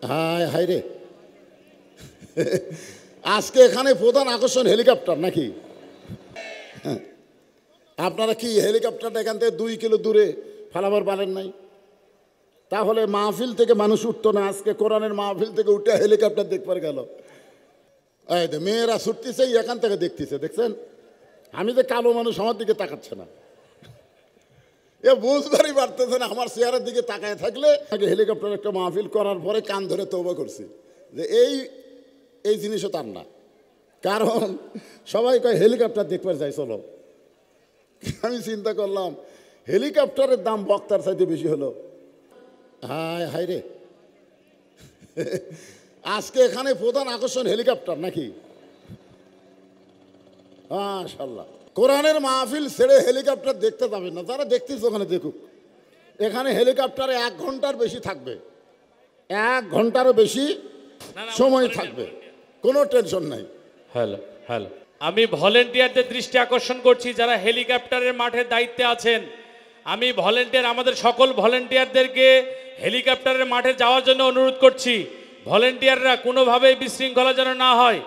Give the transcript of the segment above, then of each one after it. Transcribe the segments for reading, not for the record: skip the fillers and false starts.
হায় হায় রে, আজকে এখানে প্রধান আকর্ষণ হেলিকপ্টার নাকি? আপনারা কি হেলিকপ্টারটা এখান থেকে 2 কিলো দূরে ফালাবার পারেন নাই? তাহলে মাহফিল থেকে মানুষ উঠতো না, আজকে কোরআনের মাহফিল থেকে উঠে হেলিকপ্টার দেখবার গেল। এই মেয়েরা ছুটতেছে, এখান থেকে দেখতেছে, দেখছেন? আমি যে কালো মানুষ, আমার দিকে তাকাচ্ছে না, এ বুঝবারই পারতেছে না। আমার চেয়ারের দিকে তাকায় থাকলে আগে হেলিকপ্টার একটা মাহফিল করার পরে কান ধরে তওবা করছি যে এই জিনিসও তার না, কারণ সবাই কয় হেলিকপ্টার দেখবার যাই চলো। আমি চিন্তা করলাম হেলিকপ্টারের দাম বক্তার চাইতে বেশি হলো। হায় হায় রে, আজকে এখানে প্রধান আকর্ষণ হেলিকপ্টার নাকি? মাশাআল্লাহ, কোরআনের মাহফিল ছেড়ে হেলিকপ্টার দেখতে যাবেন না। যারা দেখতেছে ওখানে দেখুক। এখানে হেলিকপ্টারে 1 ঘন্টার বেশি থাকবে, 1 ঘন্টারও বেশি সময় থাকবে, কোনো টেনশন নাই। হ্যালো হ্যালো, আমি ভলেন্টিয়ারদের দৃষ্টি আকর্ষণ করছি যারা হেলিকপ্টারের মাঠের দায়িত্বে আছেন। আমি ভলেন্টিয়ার, আমাদের সকল ভলেন্টিয়ারদেরকে হেলিকপ্টারের মাঠে যাওয়ার জন্য অনুরোধ করছি। ভলেন্টিয়াররা কোনোভাবেই বিশৃঙ্খলা যেন না হয়,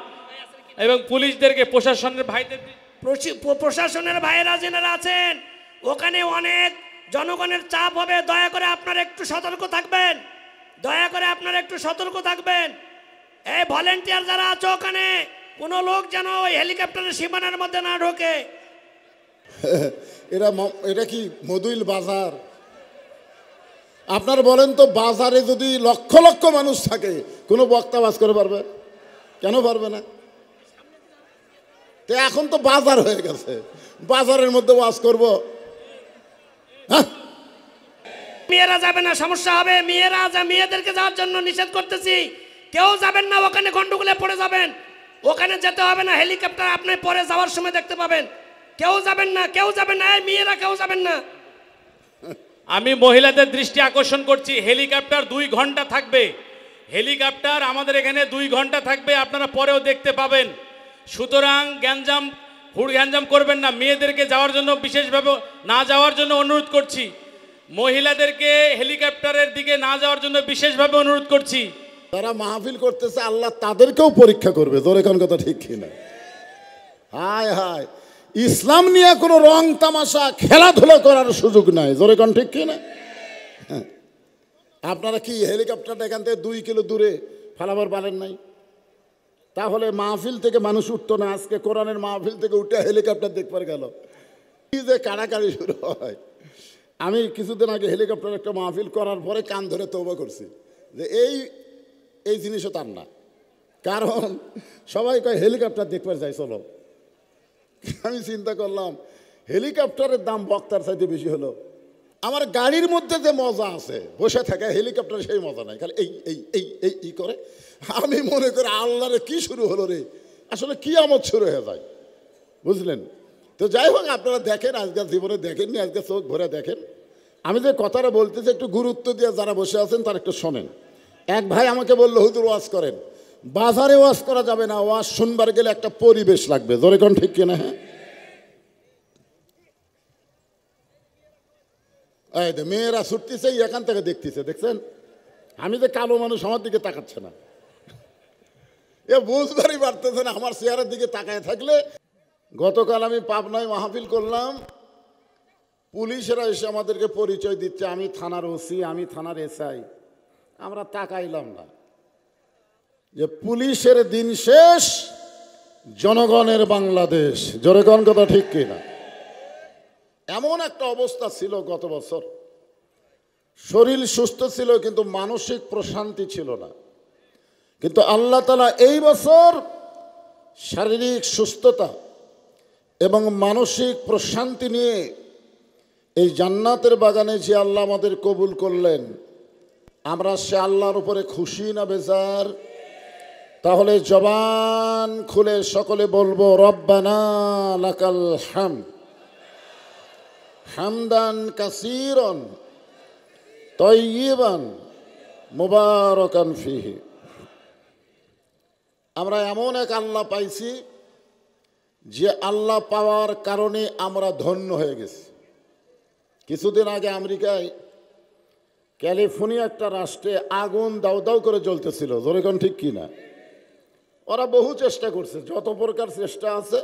এবং পুলিশদেরকে, প্রশাসনের ভাইদের, প্রশাসনের ভাইয়েরা যারা আছেন ওখানে অনেক জনগণের চাপ হবে, দয়া করে আপনারা একটু সতর্ক থাকবেন, দয়া করে আপনারা একটু সতর্ক থাকবেন। এই ভলেন্টিয়ার যারা আছে ওখানে কোনো লোক যেন ওই হেলিকপ্টারের সীমানার মধ্যে না ঢোকে। এটা কি মদুইল বাজার? আপনার বলেন তো, বাজারে যদি লক্ষ লক্ষ মানুষ থাকে, কোনো বক্তা বাজ করে পারবে? কেন পারবে না? তো এখন তো বাজার হয়ে গেছে, বাজারের মধ্যে ওয়াজ করব? হ্যাঁ, মেয়েরা যাবে না, সমস্যা হবে। মেয়েদেরকে যাওয়ার জন্য নিষেধ করতেছি, কেউ যাবেন না, ওখানে গন্ডগোলে পড়ে যাবেন। ওখানে যেতে হবে না, হেলিকপ্টার আপনি পরে যাওয়ার সময় দেখতে পাবেন। কেউ যাবেন না, কেউ যাবেন না, এই মেয়েরা কেউ যাবেন না। আমি মহিলাদের দৃষ্টি আকর্ষণ করছি, হেলিকপ্টার 2 ঘন্টা থাকবে। হেলিকপ্টার আমাদের এখানে 2 ঘন্টা থাকবে, আপনারা পরেও দেখতে পাবেন। সুতরাং গ্যাঞ্জাম করবেন না। মেয়েদেরকে যাওয়ার জন্য বিশেষভাবে না যাওয়ার জন্য অনুরোধ করছি। মহিলাদেরকে হেলিকপ্টারের দিকে না যাওয়ার জন্য বিশেষভাবে অনুরোধ করছি। যারা মাহফিল করতেছে আল্লাহ তাদেরকেও পরীক্ষা করবে, জোরে কোন কথা ঠিক কিনা? হায় হায়, ইসলাম নিয়ে কোনো রং তামাশা খেলাধুলা করার সুযোগ নাই, জোরে কোন ঠিক কিনা? আপনারা কি হেলিকপ্টারটা এখান থেকে 2 কিলো দূরে ফালাবার পারেন নাই? তাহলে মাহফিল থেকে মানুষ উঠতো না, আজকে কোরআনের মাহফিল থেকে উঠে হেলিকপ্টার দেখবার গেল। কি যে কাড়াকাড়ি শুরু হয়। আমি কিছুদিন আগে হেলিকপ্টার একটা মাহফিল করার পরে কান ধরে তওবা করছি যে এই জিনিসও তার না, কারণ সবাই কয় হেলিকপ্টার দেখবার যাই চলো। আমি চিন্তা করলাম হেলিকপ্টারের দাম বক্তার চাইতে বেশি হলো। আমার গাড়ির মধ্যে যে মজা আছে বসে থাকে, হেলিকপ্টারে সেই মজা নাই, খালি এই করে। আমি মনে করি আল্লাহরে কি শুরু হলো রে, আসলে কি আমদ শুরু হয়ে যায়, বুঝলেন তো? যাই হোক, আপনারা দেখেন, আজকাল জীবনে দেখেননি, আজকে চোখ ভরে দেখেন। আমি যে কথাটা বলতেছি একটু গুরুত্ব দিয়ে যারা বসে আছেন তারা একটু শোনেন। এক ভাই আমাকে বললো, হুজুর ওয়াজ করেন। বাজারে ওয়াজ করা যাবে না, ওয়াজ শুনবার গেলে একটা পরিবেশ লাগবে, জোরে কোন ঠিক কিনা? হ্যাঁ, এই মেয়েরা ছুটতেছে, এখান থেকে দেখতেছে, দেখছেন? আমি যে কালো মানুষ, আমার দিকে তাকাচ্ছে না, এ বুঝবারই পারতেছে না। আমার চেয়ারের দিকে তাকায় থাকলে। গতকাল আমি পাবনায় মাহফিল করলাম, পুলিশেরা এসে আমাদেরকে পরিচয় দিচ্ছে, আমি থানার ওসি, আমি থানার এসআই। আমরা তাকাইলাম না যে পুলিশের দিন শেষ, জনগণের বাংলাদেশ, জোরে কোন কথা ঠিক কিনা? এমন একটা অবস্থা ছিল গত বছর, শরীর সুস্থ ছিল কিন্তু মানসিক প্রশান্তি ছিল না। কিন্তু আল্লাহ তাআলা এই বছর শারীরিক সুস্থতা এবং মানসিক প্রশান্তি নিয়ে এই জান্নাতের বাগানে যে আল্লাহ আমাদের কবুল করলেন, আমরা সে আল্লাহর উপরে খুশি না বেজার? তাহলে জবান খুলে সকলে বলবো, রব্বানা লাকাল হামদ হামদান কাসীরান তাইয়িবান মুবারাকান ফিহি। আমরা এমন এক আল্লাহ পাইছি যে আল্লাহ পাওয়ার কারণে আমরা ধন্য হয়ে গেছি। কিছুদিন আগে আমেরিকায় ক্যালিফোর্নিয়া একটা রাষ্ট্রে আগুন দাউ দাউ করে জ্বলতেছিল, জোরে কোন ঠিক কিনা? ওরা বহু চেষ্টা করছে, যত প্রকার চেষ্টা আছে,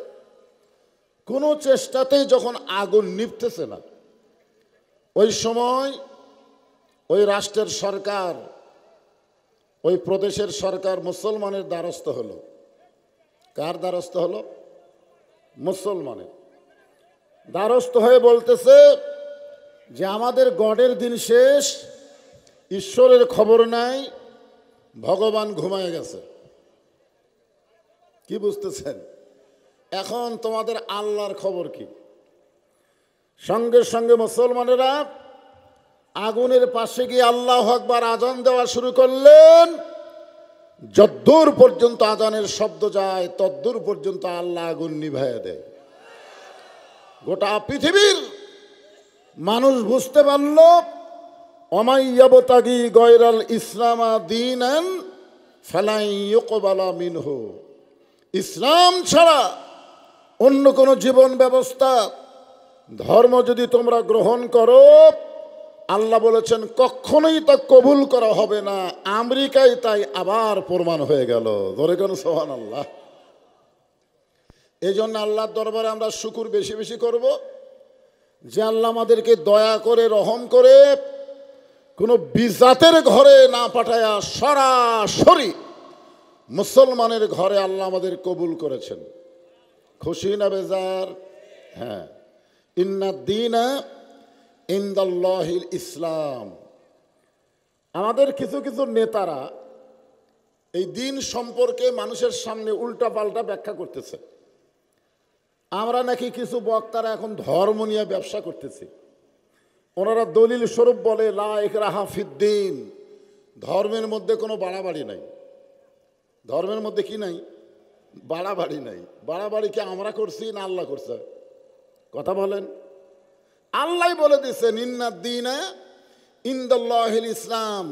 কোনো চেষ্টাতেই যখন আগুন নিভতেছে না, ওই সময় ওই রাষ্ট্রের সরকার, ওই প্রদেশের সরকার মুসলমানের দ্বারস্থ হলো। কার দ্বারস্থ হলো? মুসলমানের দ্বারস্থ হয়ে বলতেছে যে আমাদের গডের দিন শেষ, ঈশ্বরের খবর নাই, ভগবান ঘুমায় গেছে। কি বুঝতেছেন? এখন তোমাদের আল্লাহর খবর কি? সঙ্গে সঙ্গে মুসলমানেরা আগুনের পাশে গিয়ে আল্লাহু আকবার আজান দেওয়া শুরু করলেন। যদ্দূর পর্যন্ত আজানের শব্দ যায় তদ্দূর পর্যন্ত আল্লাহ আগুন নিভাইয়া দেয়। গোটা পৃথিবীর মানুষ বুঝতে পারল, অমাইয়াবতাগি গয়রাল ইসলামা দীনান ফালাই ইউকবালা মিনহু, ইসলাম ছাড়া অন্য কোনো জীবন ব্যবস্থা, ধর্ম যদি তোমরা গ্রহণ করো, আল্লাহ বলেছেন কখনোই তা কবুল করা হবে না। আমেরিকায় তাই আবার প্রমাণ হয়ে গেল। ধরে কোন সুবহানাল্লাহ। এই জন্য আল্লাহর দরবারে আমরা শুকর বেশি বেশি করব যে আল্লাহ আমাদেরকে দয়া করে রহম করে কোনো বিজাতের ঘরে না পাঠায়া সরাসরি মুসলমানের ঘরে আল্লাহ আমাদের কবুল করেছেন। খুশি না বেজার? হ্যাঁ। ইন্নাদ্দীনা ইনদাল্লাহিল ইসলাম। আমাদের কিছু কিছু নেতারা এই দিন সম্পর্কে মানুষের সামনে উল্টা পাল্টা ব্যাখ্যা করতেছে। আমরা নাকি কিছু বক্তারা এখন ধর্ম নিয়ে ব্যবসা করতেছি। ওনারা দলিল স্বরূপ বলে লা ইকরাহা ফিদ্দিন, ধর্মের মধ্যে কোনো বাড়াবাড়ি নাই। ধর্মের মধ্যে কি নাই? বাড়াবাড়ি নাই। বাড়াবাড়ি কি আমরা করছি না আল্লাহ করছে? কথা বলেন। আল্লাহ বলে দিচ্ছেন ইন্নাদ্দীনা ইনদাল্লাহিল ইসলাম।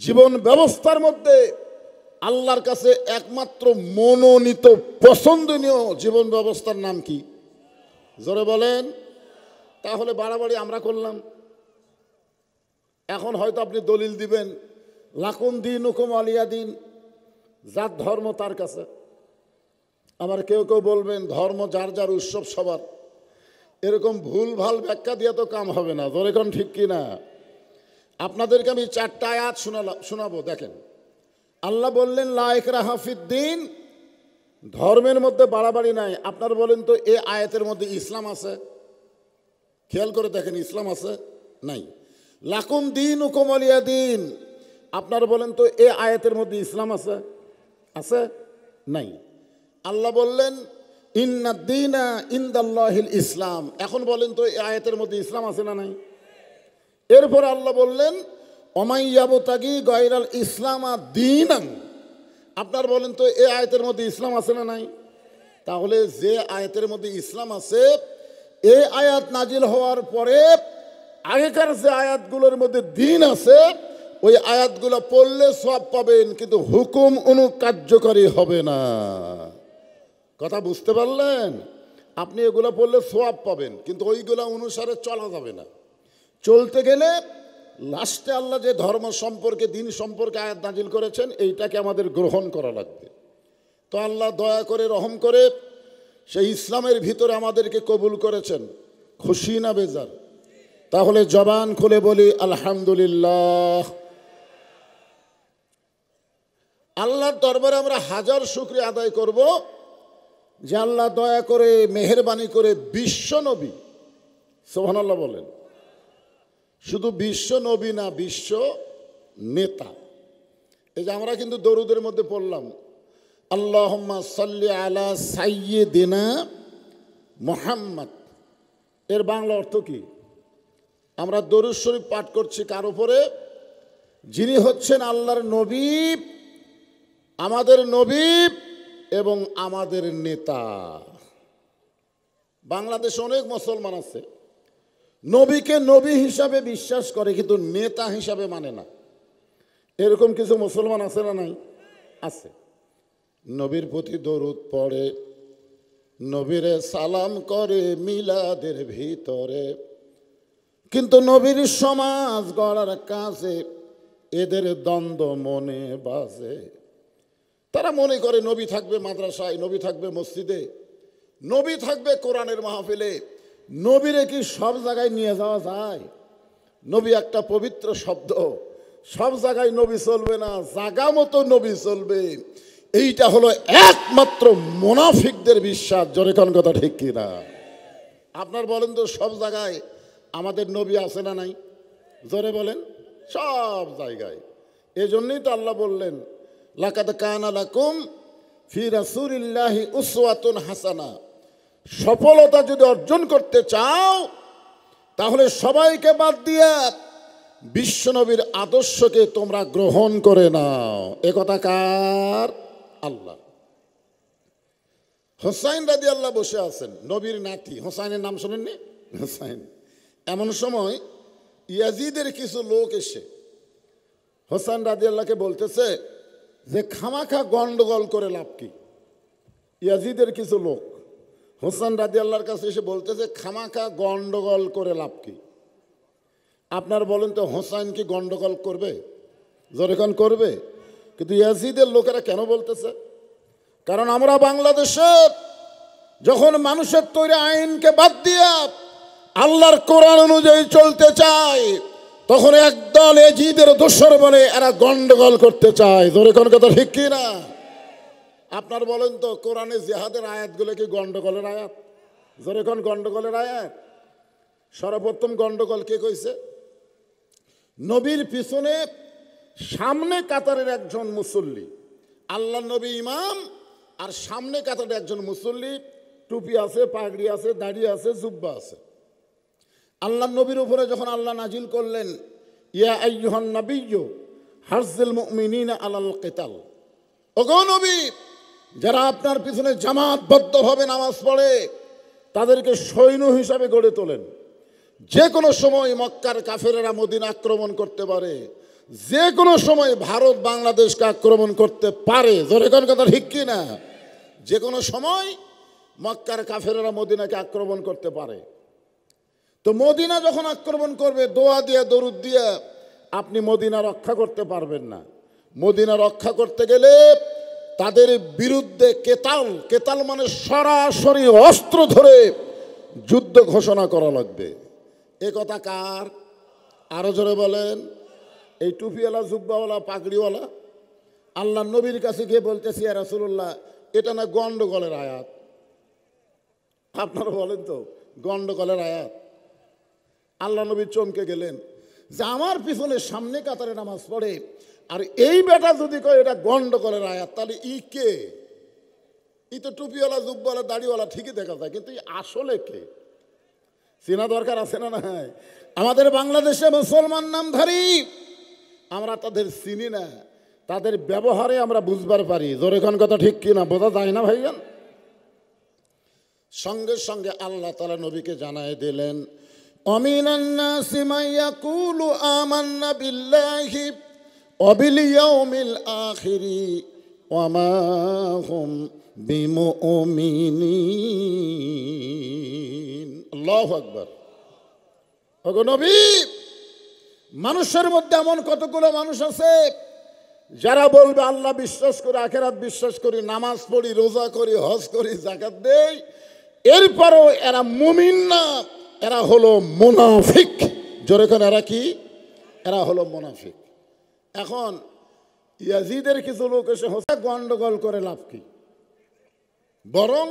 জীবন ব্যবস্থার মধ্যে আল্লাহর কাছে একমাত্র মনোনীত পছন্দনীয় জীবন ব্যবস্থার নাম কি? জোরে বলেন। তাহলে বাড়াবাড়ি আমরা করলাম। এখন হয়তো আপনি দলিল দিবেন লাকুম দীনুকুম ওয়ালিয়া দিন, যার ধর্ম তার কাছে। আবার কেউ কেউ বলবেন ধর্ম যার যার, উৎসব সবার। এরকম ভুল ভাল ব্যাখ্যা দিয়ে তো কাম হবে না। জোরে কোন ঠিক কিনা? আপনাদেরকে আমি 4টা আয়াত শোনাবো। দেখেন, আল্লাহ বললেন লা ইকরাহা ফিদ্দিন, ধর্মের মধ্যে বাড়াবাড়ি নাই। আপনারা বলেন তো এই আয়াতের মধ্যে ইসলাম আছে? খেয়াল করে দেখেন, ইসলাম আছে? নাই। লাকুম দীনুকুম ওয়ালিয়া দিন, আপনারা বলেন তো এই আয়াতের মধ্যে ইসলাম আছে? আছে? নাই। আল্লাহ বললেন ইন্নাদ্দীনা ইনদাল্লাহিল ইসলাম। এখন বলেন তো এই আয়াতের মধ্যে ইসলাম আছে না নাই? এরপর আল্লাহ বললেন অমাইয়াবতাগি গয়রাল ইসলামা দীনান, আপনার বলেন তো এই আয়াতের মধ্যে ইসলাম আছে না নাই? তাহলে যে আয়াতের মধ্যে ইসলাম আছে, এই আয়াত নাজিল হওয়ার পরে আগেকার যে আয়াতগুলোর মধ্যে দিন আছে, ওই আয়াতগুলো পড়লে সওয়াব পাবেন, কিন্তু হুকুম অনুকার্যকারী হবে না। কথা বুঝতে পারলেন? আপনি এগুলো পড়লে সওয়াব পাবেন, কিন্তু ওইগুলো অনুসারে চলা যাবে না। চলতে গেলে লাস্টে আল্লাহ যে ধর্ম সম্পর্কে, দিন সম্পর্কে আয়াত নাজিল করেছেন, এইটাকে আমাদের গ্রহণ করা লাগবে। তো আল্লাহ দয়া করে রহম করে সেই ইসলামের ভিতরে আমাদেরকে কবুল করেছেন। খুশি না বেজার? তাহলে জবান খুলে বলি আলহামদুলিল্লাহ। আল্লাহর দরবারে আমরা হাজার শুকরিয়া আদায় করব যে আল্লাহ দয়া করে মেহেরবানি করে বিশ্ব নবী, সুবহানাল্লাহ বলেন, শুধু বিশ্ব নবী না, বিশ্ব নেতা। এই যে আমরা কিন্তু দরুদের মধ্যে পড়লাম আল্লাহুম্মা সাল্লি আলা সাইয়্যিদিনা মুহাম্মদ। এর বাংলা অর্থ কি? আমরা দরুদ শরীফ পাঠ করছি কার উপরে? যিনি হচ্ছেন আল্লাহর নবী, আমাদের নবী এবং আমাদের নেতা। বাংলাদেশে অনেক মুসলমান আছে নবীকে নবী হিসাবে বিশ্বাস করে, কিন্তু নেতা হিসাবে মানে না। এরকম কিছু মুসলমান আছে না নাই? আছে। নবীর প্রতি দরুদ পড়ে, নবীরে সালাম করে মিলাদের ভিতরে, কিন্তু নবীর সমাজ গড়ার কাছে এদের দ্বন্দ্ব মনে বাজে। তারা মনে করে নবী থাকবে মাদ্রাসায়, নবী থাকবে মসজিদে, নবী থাকবে কোরআনের মাহফিলে। নবীরে কি সব জায়গায় নিয়ে যাওয়া যায়? নবী একটা পবিত্র শব্দ, সব জায়গায় নবী চলবে না, জায়গা মতো নবী চলবে। এইটা হলো একমাত্র মুনাফিকদের বিশ্বাস। জোরে কোন কথা ঠিক কিনা? আপনার বলেন তো সব জায়গায় আমাদের নবী আছে না নাই? জোরে বলেন। সব জায়গায়। এজন্যই তো আল্লাহ বললেন, লাকাদ কানা লাকুম ফি রাসূলিল্লাহি উসওয়াতুন হাসানা। সফলতা যদি অর্জন করতে চাও তাহলে সবাইকে বাদ দিয়ে বিশ্বনবীর আদর্শকে তোমরা গ্রহণ করে নাও। এ কথা কার? আল্লাহ। হোসাইন রাদিয়াল্লাহু বসে আছেন, নবীর নাতি। হোসাইনের নাম শোনেননি? হোসাইন। এমন সময় ইয়াজিদের কিছু লোক এসে হোসাইন রাদিয়াল্লাহকে বলতেছে যে খামাখা গন্ডগোল করে লাভ কি? ইয়াজিদের কিছু লোক হোসাইন রাদিয়াল্লাহর কাছে এসে বলতেছে খামাখা গন্ডগোল করে লাভ কি? আপনার বলেন তো হোসাইন কি গন্ডগোল করবে? যখন করবে। কিন্তু ইয়াজিদের লোকেরা কেন বলতেছে? কারণ আমরা বাংলাদেশের যখন মানুষের তৈরি আইনকে বাদ দিয়ে আল্লাহর কোরআন অনুযায়ী চলতে চায়, তখন একদল ইয়াজিদের দোসর বলে এরা গন্ডগোল করতে চায়। জোরে কোন কথা ঠিক কি না? আপনার বলেন তো কোরআনে জিহাদের আয়াতগুলো কি গন্ডগোলের আয়াত? জোরে কোন গন্ডগোলের আয়াত? সর্বপ্রথম গন্ডগোল কে কইছে? নবীর পিছনে সামনে কাতারের একজন মুসল্লি, আল্লাহ নবী ইমাম, আর সামনে কাতারের একজন মুসল্লি, টুপি আছে, পাগড়ি আছে, দাড়ি আছে, জুব্বা আছে। আল্লাহ নবীর উপরে যখন আল্লাহ নাজিল করলেন, ইয়া আইয়ুহান নাবিয়্যু হারজিল মুমিনিনা আলাল কিতাল, ওগো নবী, যারা আপনার পিছনে জামাতবদ্ধভাবে নামাজ পড়ে তাদেরকে সৈন্য হিসাবে গড়ে তোলেন। যে কোনো সময় মক্কার কাফেরেরা মদিনা আক্রমণ করতে পারে, যে কোনো সময় ভারত বাংলাদেশকে আক্রমণ করতে পারে। জোরে কোন কথা ঠিক কি না? যে কোনো সময় মক্কার কাফেরেরা মদিনাকে আক্রমণ করতে পারে। তো মদিনা যখন আক্রমণ করবে, দোয়া দিয়ে দরুদ দিয়ে আপনি মদিনা রক্ষা করতে পারবেন না। মদিনা রক্ষা করতে গেলে তাদের বিরুদ্ধে কেতাল, কেতাল মানে সরাসরি অস্ত্র ধরে যুদ্ধ ঘোষণা করা লাগবে। এ কথা কার? আরো জোরে বলেন। এই টুপিওয়ালা, জুব্বাওয়ালা, পাগড়িওয়ালা আল্লাহ নবীর কাছে গিয়ে বলতেছি, ইয়া রাসূলুল্লাহ, এটা না গন্ডগোলের আয়াত। আপনারা বলেন তো গন্ডগোলের আয়াত? আল্লাহ নবী চমকে গেলেন যে আমার পিছনে সামনে কাতারে নামাজ পড়ে আর এই বেটা যদি কয় এটা গন্ডগোলের আয়াত, তাহলে ই কে? ই তো টুপিওয়ালা, জুব্বাওয়ালা, দাড়িওয়ালা ঠিকই দেখা যায়, কিন্তু আসলে কে চেনা দরকার আছে না? নাই। আমাদের বাংলাদেশে মুসলমান নামধারী আমরা তাদের চিনি না, তাদের ব্যবহারে আমরা বুঝবার পারি। জোরে কোন কথা ঠিক কিনা? বোঝা যায় না ভাইজান? সঙ্গে সঙ্গে আল্লাহ তাআলা নবীকে জানায় দিলেন, অমিনান নাসি মান ইয়াকুলু আমান্না বিল্লাহি ওয়া বিল ইয়াউমিল আখিরি ওয়া মা হুম বিমুমিনিন। আল্লাহু আকবার। ওগো নবী, মানুষের মধ্যে এমন কতগুলো মানুষ আছে যারা বলবে আল্লাহ বিশ্বাস করি, আখিরাত বিশ্বাস করি, নামাজ পড়ি, রোজা করি, হজ করি, যাকাত দেই, এরপরও এরা মুমিন না, এরা হলো মুনাফিক। জোরে কোন এরা কি? এরা হলো মুনাফিক। এখন ইয়াজিদের কিছু লোক এসে গন্ডগোল করে লাভ কি? বরং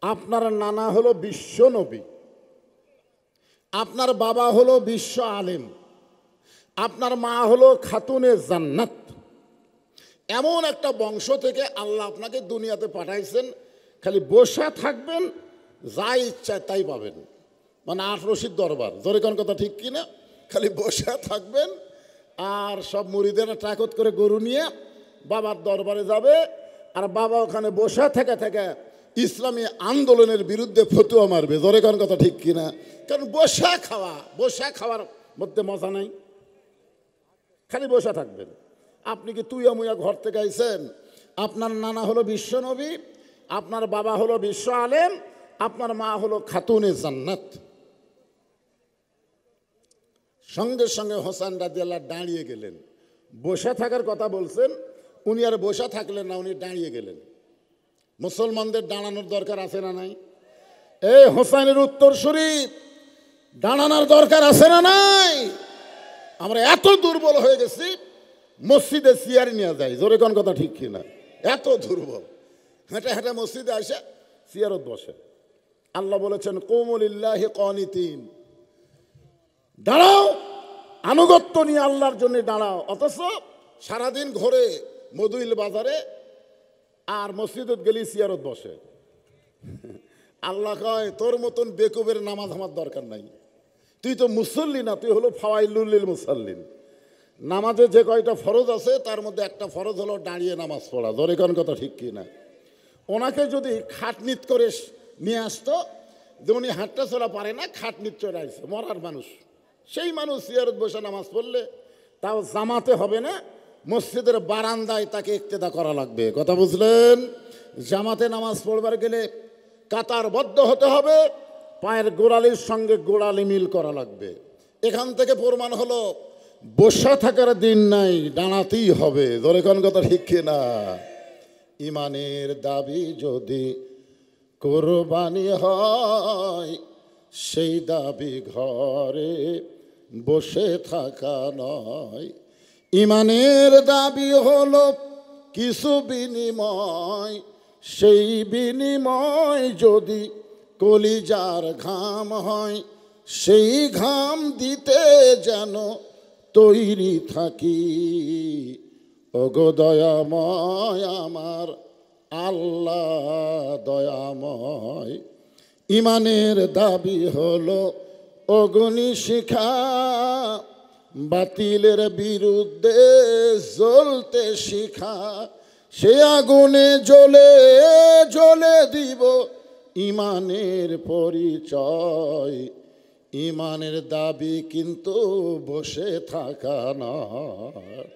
আপনার নানা হলো বিশ্ব নবী, আপনার বাবা হলো বিশ্ব আলেম, আপনার মা হলো খাতুনে জান্নাত। এমন একটা বংশ থেকে আল্লাহ আপনাকে দুনিয়াতে পাঠাইছেন, খালি বসা থাকবেন, যা ইচ্ছা তাই পাবেন। মানে আট রশিদ দরবার। জোরে কোন কথা ঠিক কিনা? খালি বসা থাকবেন আর সব মুরিদেরা টাকত করে গরু নিয়ে বাবার দরবারে যাবে, আর বাবা ওখানে বসা থেকে থেকে ইসলামী আন্দোলনের বিরুদ্ধে ফতুয়া মারবে। জোরে কোন কথা ঠিক কিনা? কারণ বসা খাওয়ার মধ্যে মজা নাই, খালি বসা থাকবেন। আপনি কি তুইয়া মুইয়া ঘর থেকে আইছেন? আপনার নানা হলো বিশ্ব নবী, আপনার বাবা হলো বিশ্ব আলেম, আপনার মা হলো খাতুনে জান্নাত। সঙ্গে সঙ্গে হোসেন রাদিয়াল্লাহু দাঁড়িয়ে গেলেন। বসে থাকার কথা বলছেন, উনি আর বসে থাকলেন না, উনি দাঁড়িয়ে গেলেন। মুসলমানদের দাঁড়ানোর দরকার আছে না নাই? এই হোসেনের উত্তরসূরি দাঁড়ানোর দরকার আছে না নাই? আমরা এত দুর্বল হয়ে গেছি, মসজিদে চেয়ার নিয়ে যাই, জোরে কোন কথা ঠিক কিনা? এত দুর্বল, হেঁটে হেঁটে মসজিদে আসে চেয়ারত বসে। আল্লাহ বলেছেন কুমু লিল্লাহি কানিতিন, দাঁড়াও আনুগত্য নিয়ে আল্লাহর জন্য দাঁড়াও। অথচ সারাদিন ঘরে মদুইল বাজারে আর মসজিদত গেলি চেয়ারত বসে। আল্লাহ কয় তোর মতন বেকুবের নামাজ আমার দরকার নাই, তুই তো মুসল্লি না, তুই হলো ফাওয়াইলুল লিল মুসাল্লিন। নামাজে যে কয়টা ফরজ আছে তার মধ্যে একটা ফরজ হলো দাঁড়িয়ে নামাজ পড়া, জোরে কোন কথা ঠিক কি না? ওনাকে যদি খাটনিত করে নিয়ে আসতো, যে উনি হাঁটটা চলা পারে না, খাটনিত চলে আসছে, মরার মানুষ, সেই মানুষ চেয়ারত বসে নামাজ পড়লে তাও জামাতে হবে না, মসজিদের বারান্দায় তাকে ইক্তেদা করা লাগবে। কথা বুঝলেন? জামাতে নামাজ পড়বার গেলে কাতারবদ্ধ হতে হবে, পায়ের গোড়ালির সঙ্গে গোড়ালি মিল করা লাগবে। এখান থেকে প্রমাণ হলো বসে থাকার দিন নাই, দাঁড়াতেই হবে, ধরে কোন কথা ঠিক কিনা? ইমানের দাবি যদি কোরবানি হয়, সেই দাবি ঘরে বসে থাকা নয়। ইমানের দাবি হলো কিছু বিনিময়, সেই বিনিময় যদি কলিজার ঘাম হয়, সেই ঘাম দিতে যেন তৈরি থাকি। ওগো দয়াময় আমার আল্লাহ দয়াময়। ইমানের দাবি হলো অগ্নি শিখা, বাতিলের বিরুদ্ধে জ্বলতে শিখা, সে আগুনে জ্বলে জ্বলে দিব ইমানের পরিচয়। ইমানের দাবি কিন্তু বসে থাকা নয়।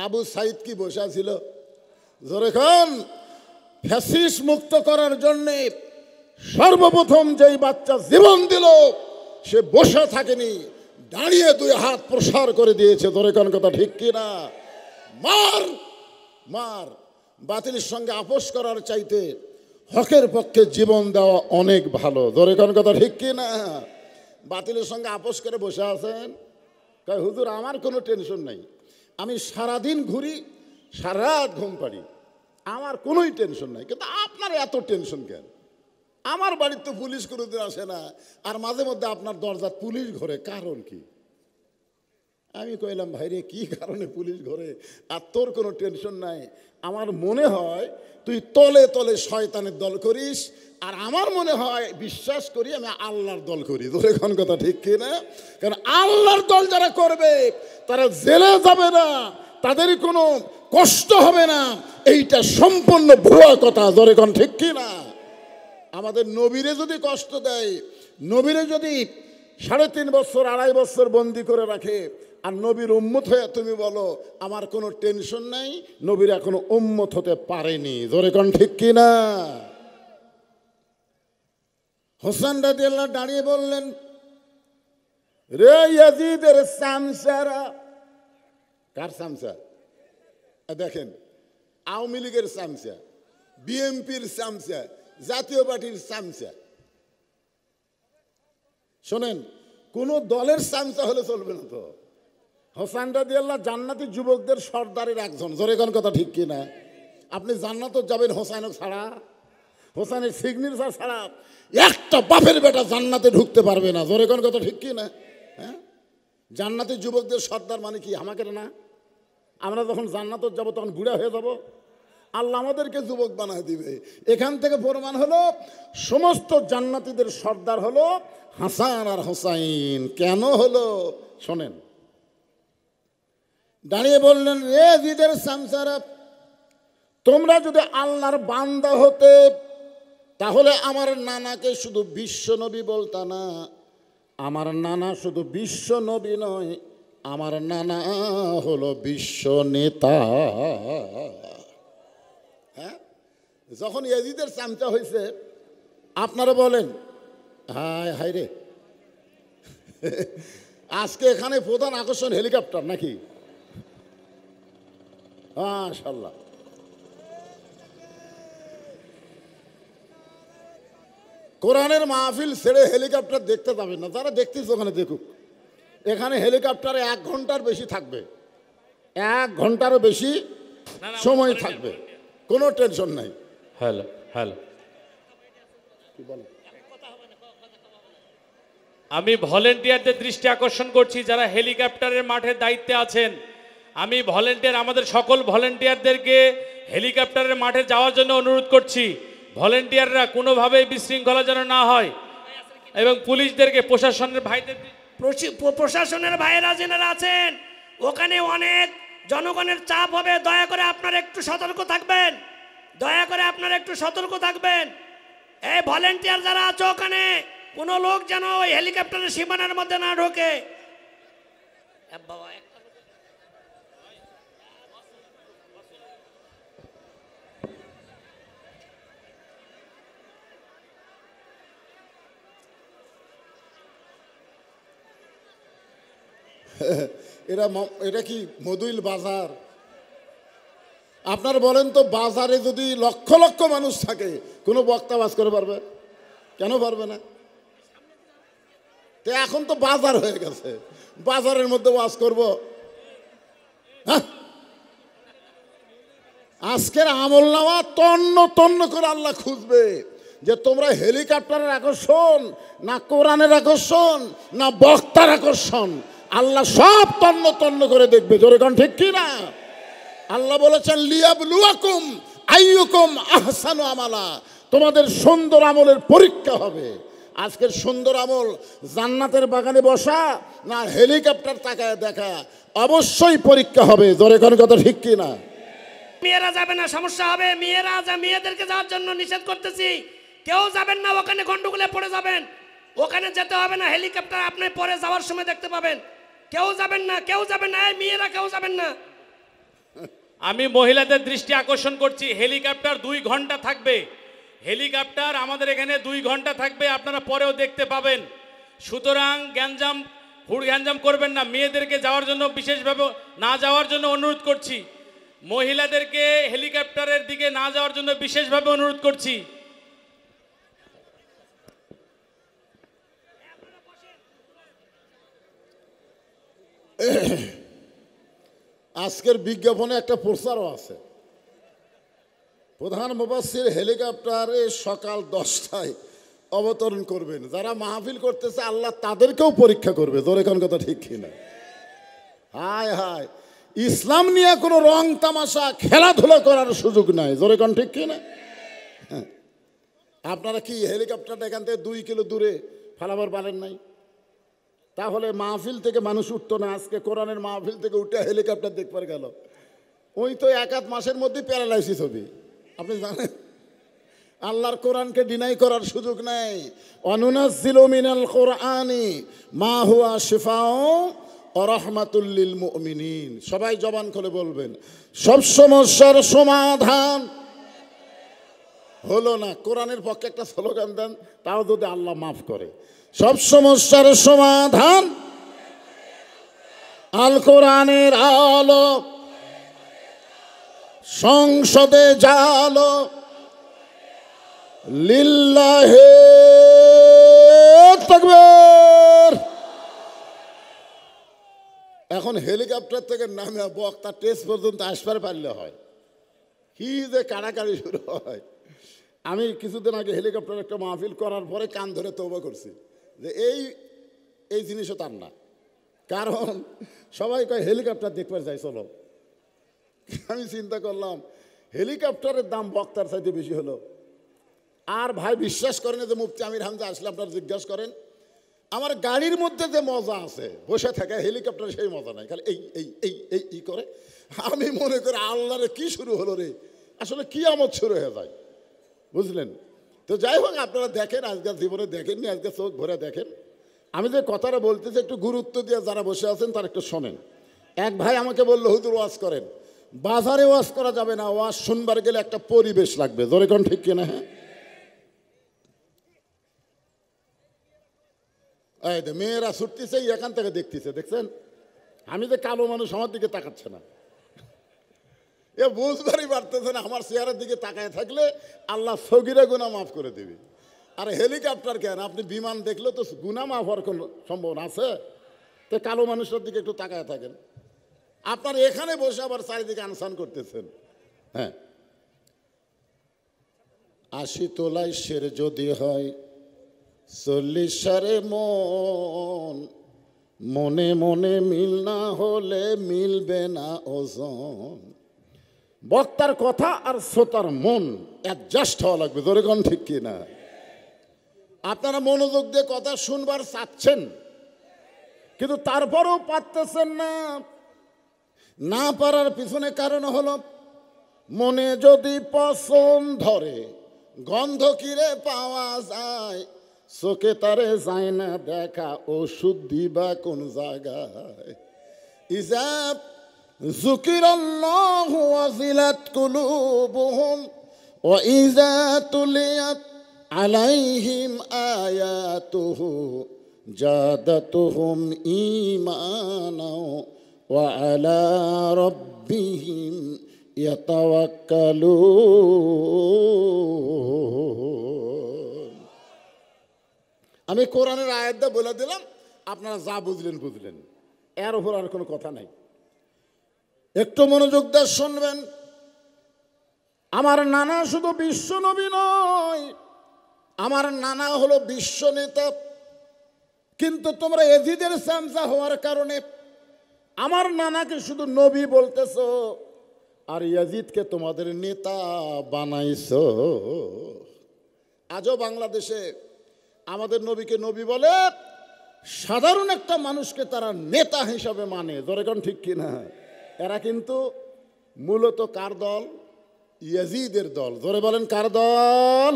আবু সাইদ কি বসা ছিল? জোরে খান। ফ্যাসিস্ট মুক্ত করার জন্যে সর্বপ্রথম যেই বাচ্চা জীবন দিল সে বসে থাকেনি, দাঁড়িয়ে দুই হাত প্রসার করে দিয়েছে। জোরে খান কথা ঠিক কিনা? মার মার। বাতিলের সঙ্গে আপোষ করার চাইতে হকের পক্ষে জীবন দেওয়া অনেক ভালো। জোরে খান কথা ঠিক কিনা? বাতিলের সঙ্গে আপোষ করে বসে আছেন, কয় হুজুর আমার কোনো টেনশন নাই, আমি সারাদিন ঘুরি, সারা রাত ঘুম পাড়ি, আমার কোনোই টেনশন নাই। কিন্তু আপনার এত টেনশন কেন? আমার বাড়িতে তো পুলিশ কোনোদিন আসে না, আর মাঝে মধ্যে আপনার দরজার পুলিশ ঘরে, কারণ কি? আমি কইলাম ভাইরে কি কারণে পুলিশ ঘরে, আর তোর কোনো টেনশন নাই? আমার মনে হয় তুই তলে তলে শয়তানের দল করিস, আর আমার মনে হয় বিশ্বাস করি আমি আল্লাহর দল করি। তোর এখন কথা ঠিক কিনা? কারণ আল্লাহর দল যারা করবে তারা জেলে যাবে না, তাদের কোনো কষ্ট হবে না, এইটা সম্পূর্ণ ভুয়া কথা। জোরে কোন ঠিক কিনা? আমাদের নবীরে যদি কষ্ট দেয়, নবীরে যদি 3.5 বছর 2.5 বছর বন্দি করে রাখে, আর নবীর উম্মত হয়ে তুমি বলো আমার কোনো টেনশন নাই, নবীর এখনো উম্মত হতে পারেনি। জোরে কোন ঠিক কিনা? হোসেন রাদিয়াল্লাহু দাঁড়িয়ে বললেন, রে ইয়াজিদের সামসারা। কার সামসা? দেখেন, আওয়ামী লীগের সামসা, বিএনপির সামসা, জাতীয় পার্টির সামসা। শোনেন, কোন দলের সামসা হলে চলবে না তো। হোসেন রাদিয়াল্লাহু জান্নাতি যুবকদের সর্দারের একজন। জোরে কোন কথা ঠিক কিনা? আপনি জান্নাত যাবেন হোসেন ছাড়া, হোসেনের সিগনেচার ছাড়া একটা বাপের বেটা জান্নাতে ঢুকতে পারবে না। জোরে কোন কথা ঠিক কিনা? হ্যাঁ, জান্নাতি যুবকদের সর্দার মানে কি? আমাকে না, আমরা যখন জান্নাত যাব তখন বুড়া হয়ে যাব, আল্লাহ আমাদেরকে যুবক বানায় দিবে। এখান থেকে প্রমাণ হলো সমস্ত জান্নাতীদের সর্দার হলো হাসান আর হোসাইন। কেন হলো শোনেন, দাঁড়িয়ে বললেন, রে জিদের সামসারা, তোমরা যদি আল্লাহর বান্দা হতে তাহলে আমার নানাকে শুধু বিশ্ব নবী বলতা না। আমার নানা শুধু বিশ্ব নবী নয়, আমার নানা হলো বিশ্ব নেতা। হ্যাঁ, যখন ইয়াজিদের চামচা হয়েছে আপনারা বলেন হায় হায় রে, আজকে এখানে প্রধান আকর্ষণ হেলিকপ্টার নাকি? মাশাআল্লাহ। কোরআনের মাহফিল ছেড়ে হেলিকপ্টার দেখতে যাবেন না, যারা দেখতেছে ওখানে দেখুক। এখানে হেলিকপ্টারে 1 ঘন্টার বেশি থাকবে, 1 ঘন্টারও বেশি সময় থাকবে, কোনো টেনশন নাই। হ্যালো হ্যালো, কি বলেন? আমি ভলেন্টিয়ারদের দৃষ্টি আকর্ষণ করছি যারা হেলিকপ্টারের মাঠে দায়িত্বে আছেন। আমি ভলেন্টিয়ার, আমাদের সকল ভলেন্টিয়ারদেরকে হেলিকপ্টারের মাঠে যাওয়ার জন্য অনুরোধ করছি। ভলেন্টিয়াররা কোনোভাবেই বিশৃঙ্খলা যেন না হয় এবং পুলিশদেরকে, প্রশাসনের ভাইদের, প্রশাসনের ভাইয়েরা যেনারা আছেন ওখানে অনেক জনগণের চাপ হবে, দয়া করে আপনারা একটু সতর্ক থাকবেন, দয়া করে আপনারা একটু সতর্ক থাকবেন। এই ভলেন্টিয়ার যারা আছে ওখানে কোনো লোক যেন ওই হেলিকপ্টারের সীমানার মধ্যে না ঢোকে। এটা কি মদুইল বাজার? আপনার বলেন তো, বাজারে যদি লক্ষ লক্ষ মানুষ থাকে, কোনো বক্তা বাজ করে পারবে? কেন পারবে না? তো এখন তো বাজার হয়ে গেছে, বাজারের মধ্যে ওয়াজ করব? হ্যাঁ, আজকের আমল নামা তন্ন তন্ন করে আল্লাহ খুঁজবে যে তোমরা হেলিকপ্টারের আকর্ষণ না কোরআনের আকর্ষণ না বক্তার আকর্ষণ। আল্লাহ সব তন্ন তন্ন করে দেখবে। জোরে কোন ঠিক কি না? আল্লাহ বলেছেন লিয়াবলুয়াকুম আইয়ুকুম আহসানু আমালা, তোমাদের সুন্দর আমলের পরীক্ষা হবে। আজকের সুন্দর আমল জান্নাতের বাগানে বসা না হেলিকপ্টার তাকায় দেখা, অবশ্যই পরীক্ষা হবে। জোরে কোন কথা ঠিক কি না? মেয়েরা যাবে না, সমস্যা হবে। মেয়েদেরকে যাওয়ার জন্য নিষেধ করতেছি, কেউ যাবেন না, ওখানে গন্ডগোলে পড়ে যাবেন। ওখানে যেতে হবে না, হেলিকপ্টার আপনি পরে যাওয়ার সময় দেখতে পাবেন। কেউ যাবেন না, কেউ যাবেন না, এই মেয়েরা কেউ যাবেন না। আমি মহিলাদের দৃষ্টি আকর্ষণ করছি, হেলিকপ্টার 2 ঘন্টা থাকবে। হেলিকপ্টার আমাদের এখানে 2 ঘন্টা থাকবে, আপনারা পরেও দেখতে পাবেন। সুতরাং গ্যাঞ্জাম করবেন না। মেয়েদেরকে যাওয়ার জন্য বিশেষভাবে না যাওয়ার জন্য অনুরোধ করছি। মহিলাদেরকে হেলিকপ্টারের দিকে না যাওয়ার জন্য বিশেষভাবে অনুরোধ করছি। আজকের বিজ্ঞাপনে একটা প্রচারও আছে, প্রধান মুফাসসির হেলিকপ্টারে সকাল 10টায় অবতরণ করবেন। যারা মাহফিল করতেছে আল্লাহ তাদেরকেও পরীক্ষা করবে। জোরে কোন কথা ঠিক কিনা? হায় হায়, ইসলাম নিয়ে কোনো রং তামাশা খেলাধুলা করার সুযোগ নাই। জোরে কোন ঠিক কিনা? আপনারা কি হেলিকপ্টারটা এখান থেকে 2 কিলো দূরে ফালাবার পারেন নাই? তাহলে মাহফিল থেকে মানুষ উঠতো না। আজকে কোরআনের মাহফিল থেকে উঠে হেলিকপ্টার দেখবার গেল, ওই তো 1-1 মাসের মধ্যে প্যারালাইসিস হবে। আপনি জানেন, আল্লাহর কোরআনকে ডিনাই করার সুযোগ নাই। অনুনাজ্জিলু মিনাল কোরআনি মা হুয়া শিফাউ ওয়া রাহমাতুল লিল মুমিনিন। সবাই জবান খুলে বলবেন, সব সমস্যার সমাধান হলো না। কোরআনের পক্ষে একটা স্লোগান দেন, তাও যদি আল্লাহ মাফ করে। সব সমস্যার সমাধান আল কোরআনের আলো, সংসদে জালো লিল্লাহে তাকবীর। এখন হেলিকপ্টার থেকে নামে বক্তা টেস্ট পর্যন্ত আসবার পারলে হয়, কি যে কাড়াকাড়ি শুরু হয়। আমি কিছুদিন আগে হেলিকপ্টার একটা মাহফিল করার পরে কান ধরে তওবা করছি যে এই জিনিসও তার না। কারণ সবাই কয় হেলিকপ্টার দেখবার যাই চলো। আমি চিন্তা করলাম হেলিকপ্টারের দাম বক্তার চাইতে বেশি হলো। আর ভাই বিশ্বাস করেন যে মুফতি আমির হামজা আসলে আপনারা জিজ্ঞাসা করেন, আমার গাড়ির মধ্যে যে মজা আছে বসে থাকে, হেলিকপ্টারে সেই মজা নাই। খালি এই এই এই এই ই করে আমি মনে করি আল্লাহরে কি শুরু হলো রে, আসলে কি আমদ শুরু হয়ে যায়, বুঝলেন? তো যাই হোক, আপনারা দেখেন, আজকাল জীবনে দেখেননি, আজকে চোখ ভরে দেখেন। আমি যে কথাটা বলতেছি একটু গুরুত্ব দিয়ে যারা বসে আছেন তারা একটু শোনেন। এক ভাই আমাকে বললো, হুজুর ওয়াজ করেন। বাজারে ওয়াজ করা যাবে না, ওয়াজ শুনবার গেলে একটা পরিবেশ লাগবে। জোরে কোন ঠিক কিনা? হ্যাঁ, এই যে মেয়েরা ছুটতেছে এখান থেকে দেখতেছে, দেখছেন? আমি যে কালো মানুষ আমার দিকে তাকাচ্ছে না, এ বুঝবারই পারতেছে না আমার চেহারার দিকে তাকায় থাকলে আল্লাহ সগীরা গুনাহ মাফ করে দেবে। আর হেলিকপ্টার কেন, আপনি বিমান দেখলে তো গুনাহ মাফ হওয়ার কোনো সম্ভাবনা আছে? তো কালো মানুষের দিকে একটু তাকায় থাকেন। আপনার এখানে বসে আবার চারিদিকে আনসান করতেছেন। হ্যাঁ, 80 তোলায় সের যদি হয় 40 সারে মন, মনে মনে মিল না হলে মিলবে না ওজন। বক্তার কথা আর শ্রোতার মন অ্যাডজাস্ট হওয়া লাগবে, জোরে কোন ঠিক কি না? আপনারা মনোযোগ দিয়ে কথা শুনবার চাচ্ছেন, কিন্তু তারপরেও পারতেছেন না। না পারার পিছনে কারণ হলো মনে যদি পছন্দ ধরে গন্ধ কিরে পাওয়া যায়, চোখে তারে যায় না দেখা ওষুধ দিবা কোন জায়গায়। ইজাব যুকিরাল্লাহু ওয়াজিলাত কুলুবুহুম ওয়া ইযা তুলিয়াত আলাইহিম আয়াতুহু জাদাতুহুম ঈমানা ওয়া আলা রাব্বিহিম ইয়াতাওয়াক্কালুন। আমি কোরআনের আয়াতটা বলে দিলাম, আপনারা যা বুঝলেন বুঝলেন, এর উপর আর কোনো কথা নাই। একটু মনোযোগ দিয়ে শুনবেন। আমার নানা শুধু বিশ্ব নবী নয়, আমার নানা হলো বিশ্ব নেতা। কিন্তু তোমরা এজিদের চামচা হওয়ার কারণে আমার নানাকে শুধু নবী বলতেছো আর ইয়াজিদকে তোমাদের নেতা বানাইছো। আজও বাংলাদেশে আমাদের নবীকে নবী বলে, সাধারণ একটা মানুষকে তারা নেতা হিসাবে মানে, জোরে কোন ঠিক কিনা? এরা কিন্তু মূলত কার দল? ইয়াজিদের দল। জোরে বলেন কার দল?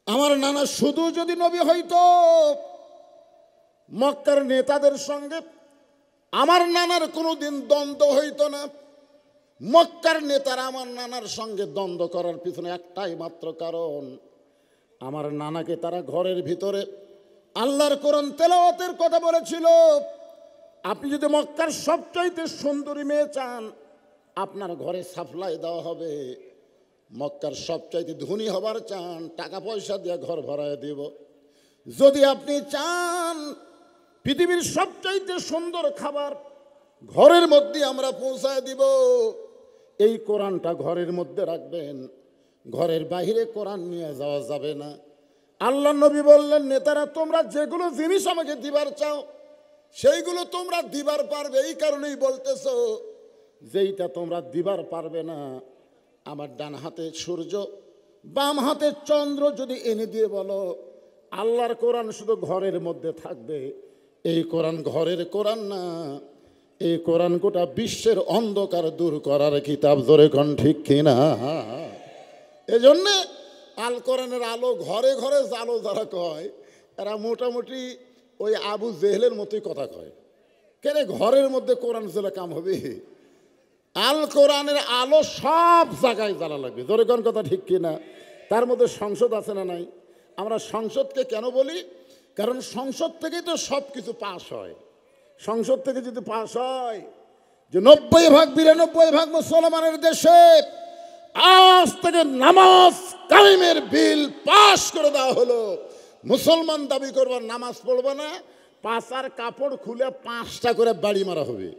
আমার নানা শুধু যদি নবী হইতো, মক্কার নেতাদের সঙ্গে আমার নানার কোনোদিন দ্বন্দ্ব হইতো না। মক্কার নেতারা আমার নানার সঙ্গে দ্বন্দ্ব করার পিছনে একটাই মাত্র কারণ, আমার নানাকে তারা ঘরের ভিতরে আল্লাহর কোরআন তেলাওয়াতের কথা বলেছিল। আপনি যদি মক্কার সবচাইতে সুন্দরী মেয়ে চান, আপনার ঘরে সাপ্লাই দেওয়া হবে। মক্কার সবচাইতে ধনী হবার চান, টাকা পয়সা দিয়ে ঘর ভাড়ায় দিব। যদি আপনি চান পৃথিবীর সবচাইতে সুন্দর খাবার ঘরের মধ্যে আমরা পৌঁছায় দিব, এই কোরআনটা ঘরের মধ্যে রাখবেন, ঘরের বাইরে কোরআন নিয়ে যাওয়া যাবে না। আল্লাহ নবী বললেন, নেতারা তোমরা যেগুলো জিনিস আমাকে দিবার চাও সেইগুলো তোমরা দিবার পারবে। এই কারণেই বলতেছো, যেইটা তোমরা দিবার পারবে না, আমার ডান হাতে সূর্য বাম হাতে চন্দ্র যদি এনে দিয়ে বলো আল্লাহর কোরআন শুধু ঘরের মধ্যে থাকবে, এই কোরআন ঘরের কোরআন না, এই কোরআন গোটা বিশ্বের অন্ধকার দূর করার কিতাব। জোরে কোন ঠিক কিনা? এজন্যে আল কোরআনের আলো ঘরে ঘরে জালো যারা কয়, এরা মোটামুটি ওই আবু জেহেলের মতোই কথা কয়। কেন ঘরের মধ্যে কোরআন জ্বালা কাম হবে? আল কোরআনের আলো সব জায়গায় জ্বালা লাগবে। জোরে কোন কথা ঠিক কিনা? তার মধ্যে সংসদ আছে না নাই? আমরা সংসদকে কেন বলি? কারণ সংসদ থেকেই তো সব কিছু পাস হয়। সংসদ থেকে যদি পাস হয় যে 90% মুসলমানের দেশে আজ থেকে নামাজ কায়েমের বিল পাস করে দেওয়া হলো, মুসলমান দাবি করবার নামাজ পড়বে না, পাশার কাপড় খুলে 5টা করে বাড়ি মারা হবে।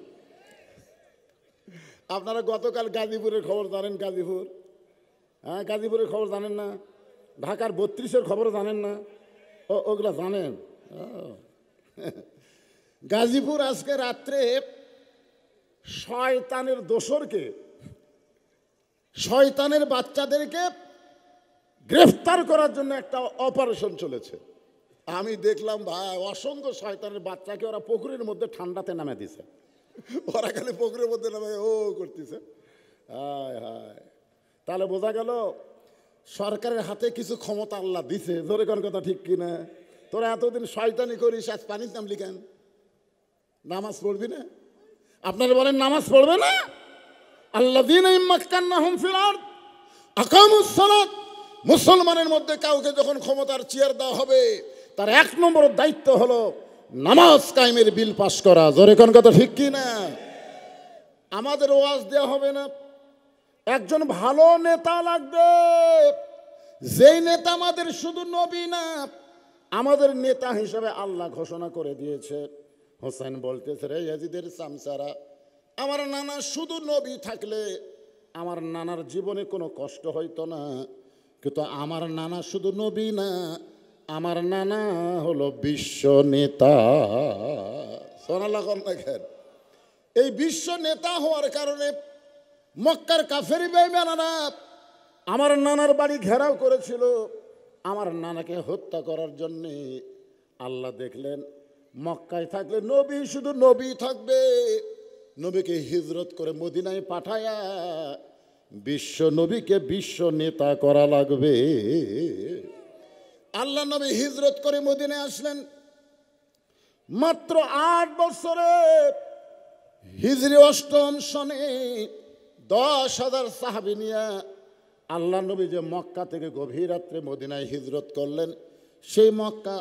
আপনারা গতকাল গাজীপুরের খবর জানেন? গাজীপুর, হ্যাঁ, গাজীপুরের খবর জানেন না? ঢাকার 32-এর খবর জানেন না? ওগুলা জানেন? গাজীপুর আজকে রাত্রে শয়তানের দোসরকে, শয়তানের বাচ্চাদেরকে গ্রেফতার করার জন্য একটা অপারেশন চলেছে। আমি দেখলাম ভাই, অসংখ্য শয়তানের বাচ্চাকে ওরা পুকুরের মধ্যে ঠান্ডাতে নামে দিছে। ওরা খালি পুকুরের মধ্যে নামে ও করতেছে। হায় হায়, তাহলে বোঝা গেল সরকারের হাতে কিছু ক্ষমতা আল্লাহ দিছে। জোরে কোন কথা ঠিক কিনা? তোরা এতদিন শয়তানি করিস, আজ পানির নাম লিখেন, নামাজ পড়বি না? আপনারা বলেন নামাজ পড়বে না? আল্লাযীনা ইম্মাক্কান্নাহুম ফিল আরদ আকামুস সালাত। মুসলমানের মধ্যে কাউকে যখন ক্ষমতার চেয়ার দেওয়া হবে, তার 1 নম্বর দায়িত্ব হলো নামাজ কায়েমের বিল পাস করা। জোরে কোন কথা ঠিক কি না? আমাদের ওয়াজ দেওয়া হবে না, একজন ভালো নেতা লাগবে, যেই নেতা আমাদের শুধু নবী না, আমাদের নেতা হিসেবে আল্লাহ ঘোষণা করে দিয়েছে। হোসেন বলতেছে, রে ইয়াজিদের চামচারা, আমার নানা শুধু নবী থাকলে আমার নানার জীবনে কোনো কষ্ট হইতো না, কিন্তু আমার নানা শুধু নবী না, আমার নানা হলো বিশ্ব নেতা। সোনাল্লাহ দেখেন, এই বিশ্ব নেতা হওয়ার কারণে মক্কার কাফেরি বেঈমানেরা আমার নানার বাড়ি ঘেরাও করেছিল আমার নানাকে হত্যা করার জন্যে। আল্লাহ দেখলেন মক্কায় থাকলে নবী শুধু নবী থাকবে, নবীকে হিজরত করে মদিনায় পাঠায়া বিশ্ব নবীকে বিশ্ব নেতা করা লাগবে। আল্লাহ নবী হিজরত করে মদিনায় আসলেন। মাত্র 8 বছরে হিজরি 8ম সনে 10,000 সাহাবী নিয়ে আল্লাহ নবী যে মক্কা থেকে গভীর রাত্রে মদিনায় হিজরত করলেন, সেই মক্কা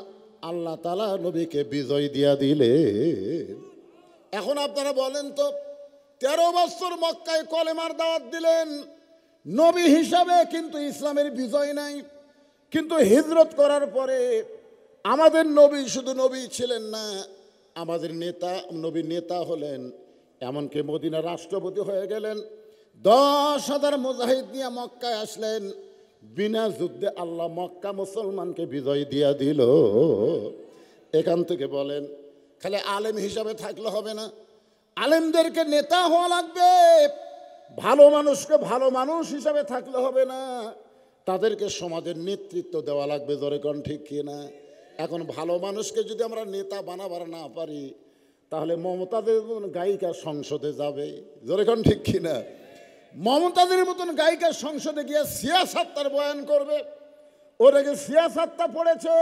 আল্লাহ তাআলা নবীকে বিজয় দিয়া দিলেন। এখন আপনারা বলেন তো, 13 বছর মক্কায় কলেমার দাওয়াত দিলেন নবী হিসাবে, কিন্তু ইসলামের বিজয় নাই। কিন্তু হিজরত করার পরে আমাদের নবী শুধু নবী ছিলেন না, আমাদের নেতা নবী নেতা হলেন, এমনকি মদিনার রাষ্ট্রপতি হয়ে গেলেন। 10,000 মুজাহিদ নিয়ে মক্কায় আসলেন। বিনা যুদ্ধে আল্লাহ মক্কা মুসলমানকে বিজয় দিয়া দিল। এখান থেকে বলেন, খালি আলেম হিসাবে থাকলে হবে না, আলেমদেরকে নেতা হওয়া লাগবে। ভালো মানুষকে ভালো মানুষ হিসাবে থাকলে হবে না, তাদেরকে সমাজের নেতৃত্ব দেওয়া লাগবে। জোরে কোন ঠিক কি না? এখন ভালো মানুষকে যদি আমরা নেতা বানাবার না পারি, তাহলে মমতাজের মতন গায়িকা সংসদে যাবে। জোরে কোন ঠিক কি না? মমতাজের মতন গায়িকা সংসদে গিয়ে সিয়াসাত্তার বয়ান করবে, ওটাকে সিয়াসাত্তা পড়েছে।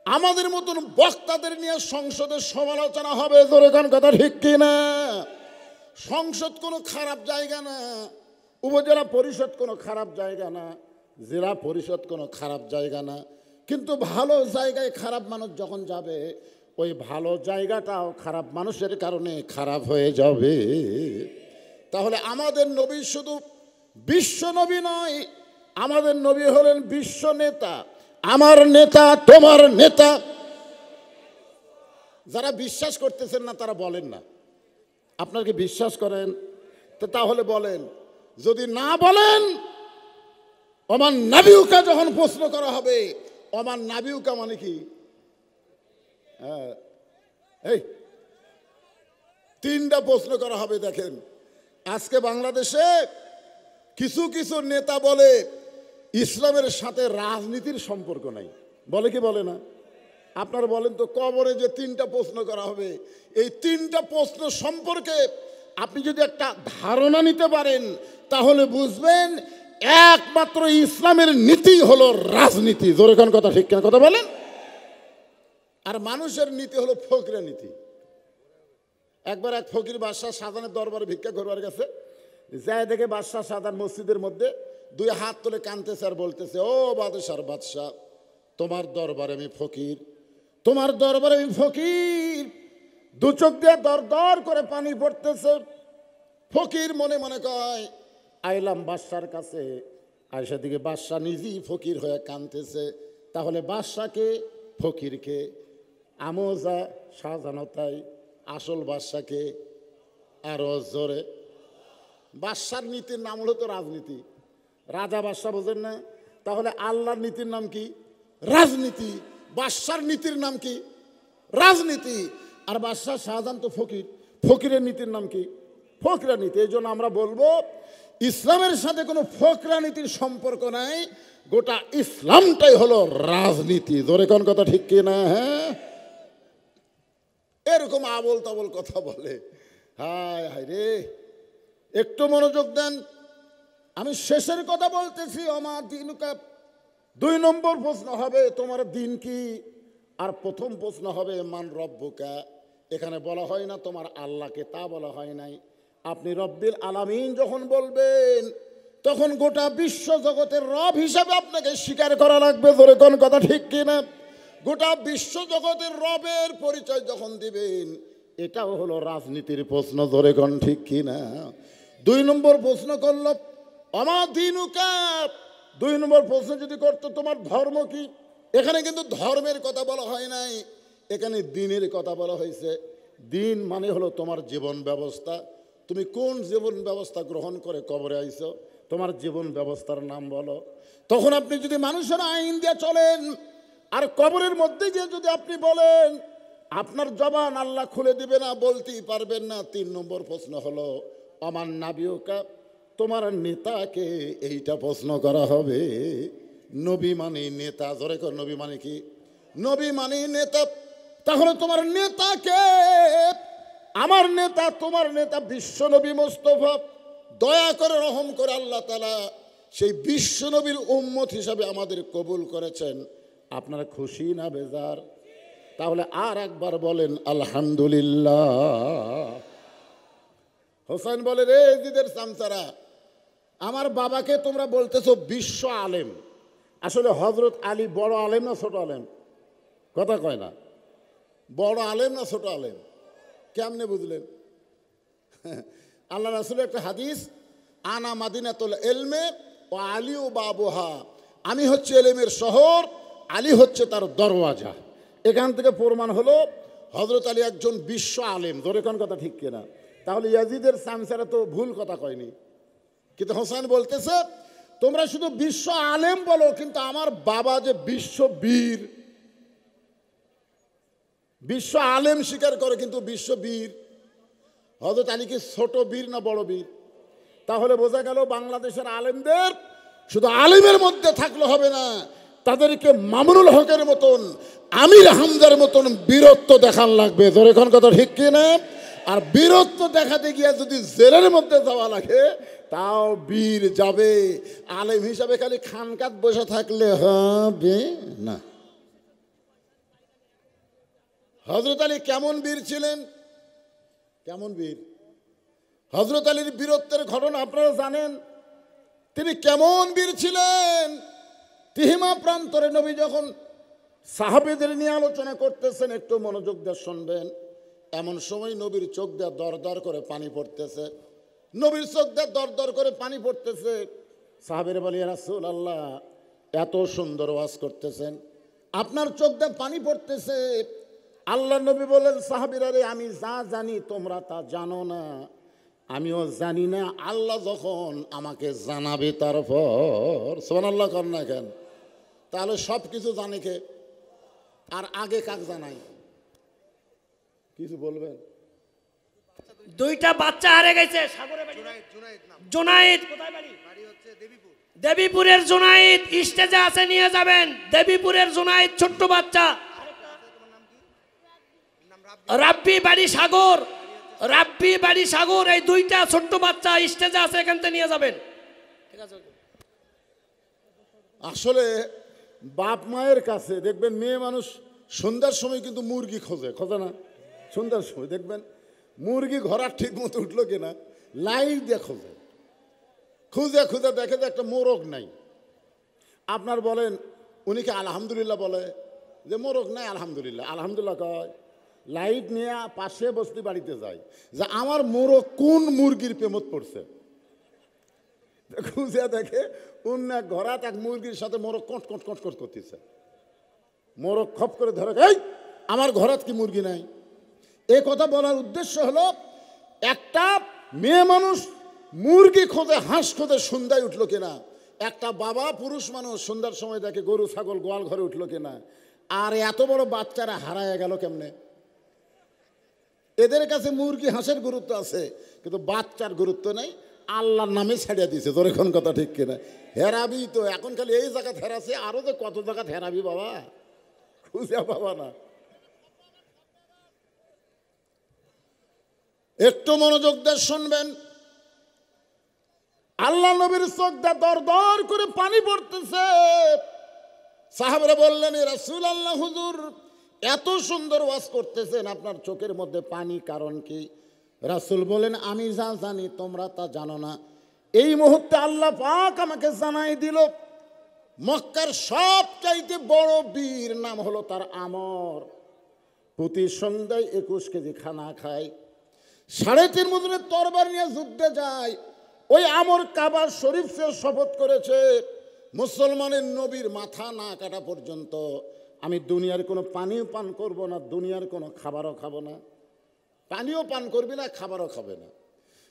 আমাদের মতন বক্তাদের নিয়ে সংসদে সমালোচনা হবে। জোরে কোন কথা ঠিক কি না? সংসদ কোনো খারাপ জায়গা না, উপজেলা পরিষদ কোনো খারাপ জায়গা না, জেলা পরিষদ কোনো খারাপ জায়গা না, কিন্তু ভালো জায়গায় খারাপ মানুষ যখন যাবে, ওই ভালো জায়গাটাও খারাপ মানুষের কারণে খারাপ হয়ে যাবে। তাহলে আমাদের নবী শুধু বিশ্ব নবী নয়, আমাদের নবী হলেন বিশ্ব নেতা। আমার নেতা তোমার নেতা। যারা বিশ্বাস করতেছেন না তারা বলেন না। আপনারা কি বিশ্বাস করেন? তো তাহলে বলেন। যদি না বলেন, ওমান নাবিউকা যখন প্রশ্ন করা হবে, ওমান নাবিউকা মানে কি? এই 3টা প্রশ্ন করা হবে। দেখেন, আজকে বাংলাদেশে কিছু কিছু নেতা বলে ইসলামের সাথে রাজনীতির সম্পর্ক নাই। বলে কি বলে না? আপনারা বলেন তো, কবরে যে 3টা প্রশ্ন করা হবে, এই 3টা প্রশ্ন সম্পর্কে আপনি যদি একটা ধারণা নিতে পারেন, তাহলে বুঝবেন একমাত্র ইসলামের নীতি হলো রাজনীতি। জোরে কোন কথা ঠিক কিনা? কথা বলেন। আর মানুষের নীতি হলো ফকিরের নীতি। একবার এক ফকির বাদশাহ শাহজাহানের দরবারে ভিক্ষা করবার গেছে, যায় দেখে বাদশাহ শাহজাহান মসজিদের মধ্যে 2 হাত তুলে কাঁদতেছে আর বলতেছে, ও বাদশার বাদশাহ, তোমার দরবারে আমি ফকির, তোমার দরবারে আমি ফকির। 2 চোখ দিয়ে দর দর করে পানি পড়তেছে। ফকির মনে মনে কয়, আইলাম বাদশার কাছে। আয়সা দিকে বাদশাহ নিজেই ফকির হয়ে কাঁদতেছে। তাহলে বাদশাকে ফকিরকে আমোজা শাহজাহানতাই, আসল বাদশাকে আরো জোরে। বাদশার নীতির নাম হলো তো রাজনীতি। রাজা বাদশাহ বোঝেন না? তাহলে আল্লাহর নীতির নাম কি? রাজনীতি। বাদশার নীতির নাম কি? রাজনীতি। আর বাদশাহ শাহজাহান তো ফকির, ফকিরের নীতির নাম কি? ফকরা নীতি। এই জন্য আমরা বলবো, ইসলামের সাথে কোনো ফকরা নীতির সম্পর্ক নাই, গোটা ইসলামটাই হলো রাজনীতি। জোরে কোন কথা ঠিক কি না? হ্যাঁ, এরকম আবল তাবল কথা বলে। হায় হায় রে, একটু মনোযোগ দেন। আমি শেষের কথা বলতেছি। আমার দিনুকা 2 নম্বর প্রশ্ন হবে, তোমার দিন কি? আর প্রথম প্রশ্ন হবে, মান রব্বুকা। এখানে বলা হয় না তোমার আল্লাহকে, তা বলা হয় নাই। আপনি রব্বিল আলামিন যখন বলবেন, তখন গোটা বিশ্ব জগতের রব হিসাবে আপনাকে স্বীকার করা লাগবে। জোরে কোন কথা ঠিক কিনা? গোটা বিশ্ব জগতের রবের পরিচয় যখন দিবেন, এটাও হলো রাজনীতির প্রশ্ন, ধরে কোন ঠিক কিনা? 2 নম্বর প্রশ্ন করল আমার দিনুকা, 2 নম্বর প্রশ্ন যদি করতো তোমার ধর্ম কি, এখানে কিন্তু ধর্মের কথা বলা হয় নাই, এখানে দিনের কথা বলা হয়েছে। দিন মানে হলো তোমার জীবন ব্যবস্থা। তুমি কোন জীবন ব্যবস্থা গ্রহণ করে কবরে আইছো, তোমার জীবন ব্যবস্থার নাম বলো। তখন আপনি যদি মানুষের আইন দিয়ে চলেন আর কবরের মধ্যে গিয়ে যদি আপনি বলেন, আপনার জবান আল্লাহ খুলে দিবে না, বলতেই পারবেন না। 3 নম্বর প্রশ্ন হলো আমার নাবিয়কা, তোমার নেতাকে, এইটা প্রশ্ন করা হবে। নবী মানে নেতা, জোরে কর, নবী মানে কি? নবী মানে নেতা। তাহলে তোমার নেতাকে, আমার নেতা, তোমার নেতা বিশ্ব নবী মুস্তাফা, দয়া করে রহম করে আল্লাহ তাআলা সেই বিশ্ব নবীর উম্মত হিসাবে আমাদের কবুল করেছেন। আপনারা খুশি না বেজার? তাহলে আর একবার বলেন আলহামদুলিল্লাহ। হোসেন বলে, রে এজিদের চামচারা, আমার বাবাকে তোমরা বলতেছো বিশ্ব আলেম, আসলে হযরত আলী বড় আলেম না ছোট আলেম? কথা কয় না। বড় আলেম না ছোট আলেম? কেমনে বুঝলেন? আল্লাহ রাসূলের একটা হাদিস, আনা মাদিনাতুল ইলমে ও আলী ও বাবুহা, আমি হচ্ছে এলেমের শহর, আলী হচ্ছে তার দরওয়াজা। এখান থেকে প্রমাণ হলো হযরত আলী একজন বিশ্ব আলেম। ধরে কোন কথা ঠিক কিনা? তাহলে ইয়াজিদের চামচারা তো ভুল কথা কয়নি, কিন্তু হোসেন বলতেছে তোমরা শুধু বিশ্ব আলেম বলো, কিন্তু আমার বাবা যে বিশ্ব বীর, বিশ্ব আলেম স্বীকার করে কিন্তু বিশ্ব বীর। হযরত আলী কি ছোট বীর না বড় বীর? তাহলে বোঝা গেল বাংলাদেশের আলেমদের শুধু আলেমের মধ্যে থাকলে হবে না, তাদেরকে মামুনুল হকের মতন, আমির হামজার মতন বীরত্ব দেখান লাগবে। ধরে কোন কথা ঠিক কিনা? আর বীরত্ব দেখাতে গিয়ে যদি জেলের মধ্যে যাওয়া লাগে, তাও বীর যাবে। আলেম হিসাবে খালি খানকাত বসে থাকলে হবে না। হযরত আলী কেমন বীর ছিলেন? কেমন বীর? হযরত আলীর বীরত্বের ঘটনা আপনারা জানেন। তিনি কেমন বীর ছিলেন? তিহিমা প্রান্তরে নবী যখন সাহাবীদের নিয়ে আলোচনা করতেছেন, একটু মনোযোগ দিয়ে শুনবেন। এমন সময় নবীর চোখ দিয়ে দর দর করে পানি পড়তেছে, নবীর চোখ দিয়ে দর দর করে পানি পড়তেছে। সাহাবীরা বলে, ইয়া রাসূলুল্লাহ, এত সুন্দর ওয়াজ করতেছেন, আপনার চোখ দিয়ে পানি পড়তেছে। আল্লাহ নবী বলেন, সাহাবীরা রে, আমি যা জানি তোমরা তা জানো না, আমিও জানি না, আল্লাহ যখন আমাকে জানাবে তারপর। সুবহানাল্লাহ কর না কেন? তাহলে সব কিছু জানে কে? আর আগে কাক জানাই? কিছু বলবেন? 2টা বাচ্চা হারে গেছে সাগরে বাড়ি। জুনাইদ কোথায় বাড়ি? দেবীপুরের জুনাইদ স্টেজে আছে, নিয়ে যাবেন। দেবীপুরের জুনাইদ ছোট্ট বাচ্চা। রাব্বি বাড়ি সাগর, রাব্বি বাড়ি সাগর, এই 2টা ছোট্ট বাচ্চা স্টেজে আছে, এখান থেকে নিয়ে যাবেন। ঠিক আছে। আসলে বাপ মায়ের কাছে দেখবেন মেয়ে মানুষ সন্ধ্যার সময় কিন্তু মুরগি খোঁজে, খোঁজে না? সন্ধ্যার সময় দেখবেন মুরগি ঘোড়ার ঠিক মতো উঠলো কিনা লাইট দিয়ে খোঁজে, খুঁজে খুঁজে দেখে যে একটা মোরগ নাই। আপনার বলেন উনি কি আলহামদুলিল্লাহ বলে? যে মোরগ নাই আলহামদুলিল্লাহ, আলহামদুলিল্লাহ কয়। লাইট নিয়ে পাশে বস্তি বাড়িতে যায় যে আমার মোরগ কোন মুরগির প্রেমত পড়ছে। খুঁজে দেখে অন্য এক ঘোড়াত এক মুরগির সাথে মোরগ কট কট কট কট করতেছে। মোরগ খপ করে ধরে, এই আমার ঘোড়াত কি মুরগি নাই? এই কথা বলার উদ্দেশ্য হলো, একটা মেয়ে মানুষ মুরগি খোঁজে, হাঁস খোঁজে সন্ধ্যায় উঠলো কিনা। একটা বাবা পুরুষ মানুষ সন্ধ্যার সময় দেখে গরু ছাগল গোয়াল ঘরে উঠলো কিনা। আর এত বড় বাচ্চারা হারায় গেল কেমনে? এদের কাছে মুরগি হাঁসের গুরুত্ব আছে, কিন্তু বাচ্চার গুরুত্ব নেই, আল্লাহর নামে ছাড়িয়ে দিয়েছে। তোর এখন কথা ঠিক কিনা? হেরাবি তো এখন খালি এই জায়গা হেরাছে, আরো যে কত জায়গা হেরাবি বাবা, খুঁজে বাবা না। একটু মনোযোগ দিয়ে শুনবেন। আল্লাহ নবীর চোখ দিয়ে দর দর করে পানি পড়তেছে। সাহাবারা বললেন, এ রাসূলুল্লাহ, হুজুর এত সুন্দর ওয়াজ করতেছেন, আপনার চোখের মধ্যে পানি কারণ কি? রাসূল বলেন, আমি যা জানি তোমরা তা জানো না। এই মুহূর্তে আল্লাহ পাক আমাকে জানাই দিল, মক্কার সবচাইতে বড় বীর নাম হলো তার আমর। প্রতি সন্ধ্যায় 21 কেজি খানা খায়, 3.5 ওজনের তরবারি নিয়ে যুদ্ধে যায়। ওই আমর কাবা শরীফ সে শপথ করেছে, মুসলমানের নবীর মাথা না কাটা পর্যন্ত আমি দুনিয়ার কোনো পানিও পান করব না, দুনিয়ার কোনো খাবারও খাবো না। পানিও পান করবি না, খাবারও খাবে না।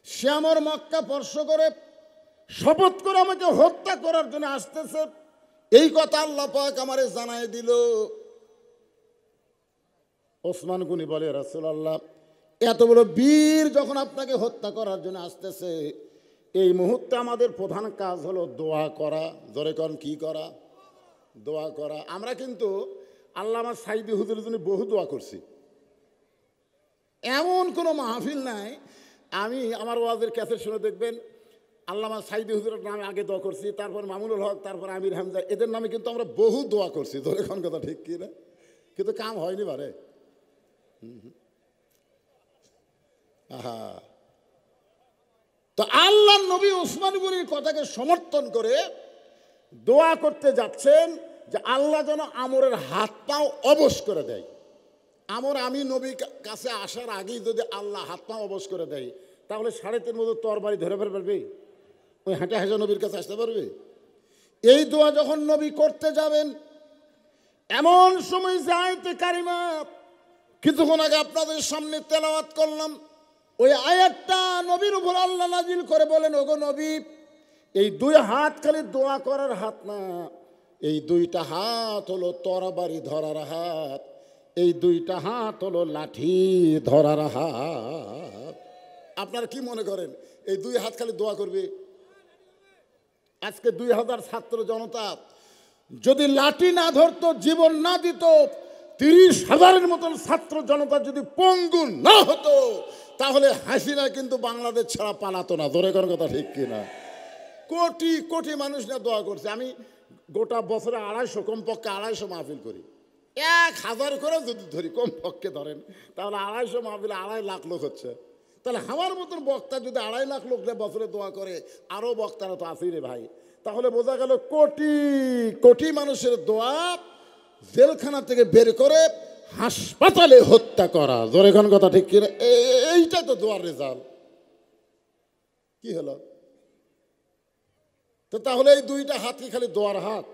সে আমার মক্কা স্পর্শ করে শপথ করে আমাকে হত্যা করার জন্য আসতেছে। এই কথা আল্লাহ পাক আমারে জানায় দিল। ওসমান গনি বলে, রাসূলুল্লাহ, এত বড় বীর যখন আপনাকে হত্যা করার জন্য আসতেছে, এই মুহূর্তে আমাদের প্রধান কাজ হলো দোয়া করা। জোরে কোন কি করা? দোয়া করা। আমরা কিন্তু আল্লামা সাইদি হুজুরের জন্য বহু দোয়া করছি। এমন কোনো মাহফিল নাই, আমি আমার ওয়াজের ক্যাসেট শুনে দেখবেন আল্লামা সাইদি হুজুরের নামে আগে দোয়া করছি, তারপর মামুনুল হক, তারপর আমির হামজা, এদের নামে কিন্তু আমরা বহু দোয়া করছি। জোরে কোন কথা ঠিক কি না? কিন্তু কাম হয়নি বারে। তো আল্লাহ নবী ওসমান গনির কথাকে সমর্থন করে দোয়া করতে যাচ্ছেন যে আল্লাহ যেন আমরের হাত পাও অবশ করে দেয়। আমর আমি নবীর কাছে আসার আগেই যদি আল্লাহ হাত পাও অবশ করে দেয়, তাহলে 3.5 মতো তরবারি ধরে পারবে? ওই হাঁটে হাঁটে নবীর কাছে আসতে পারবে? এই দোয়া যখন নবী করতে যাবেন, এমন সময় আয়াতে কারিমা কিছুক্ষণ আগে আপনাদের সামনে তেলাওয়াত করলাম, ওই আয়াতটা নবীর উপর আল্লাহ নাজিল করে বলেন, ওগো নবী, এই 2 হাত খালি দোয়া করার হাত না, এই 2টা হাত হলো তরবারি ধরার হাত, এই 2টা হাত হলো লাঠি ধরার হাত। আপনারা কি মনে করেন এই 2 হাত খালি দোয়া করবে? আজকে 2000 ছাত্র জনতা যদি লাঠি না ধরতো, জীবন না দিত, 30,000-এর মতন ছাত্র জনতা যদি পঙ্গু না হতো, তাহলে হাসিনা কিন্তু বাংলাদেশ ছাড়া পালাতো না। জোরে করার কথা ঠিক কিনা? কোটি কোটি মানুষ না দোয়া করছে। আমি গোটা বছরে 250, কমপক্ষে 250 মাহফিল করি। 1000 করে যদি ধরি, কমপক্ষে ধরেন, তাহলে 250 মাহফিলে 2.5 লাখ লোক হচ্ছে। তাহলে আমার মতন বক্তা যদি 2.5 লাখ লোক বছরে দোয়া করে, আরও বক্তারা তো আছেই রে ভাই। তাহলে বোঝা গেল কোটি কোটি মানুষের দোয়া জেলখানা থেকে বের করে হাসপাতালে হত্যা করা। জোরে কোন কথা ঠিক কিনা? এইটা তো দোয়ার রেজাল্ট। কি হলো? তো তাহলে এই 2টা হাত কি খালি দোয়ার হাত?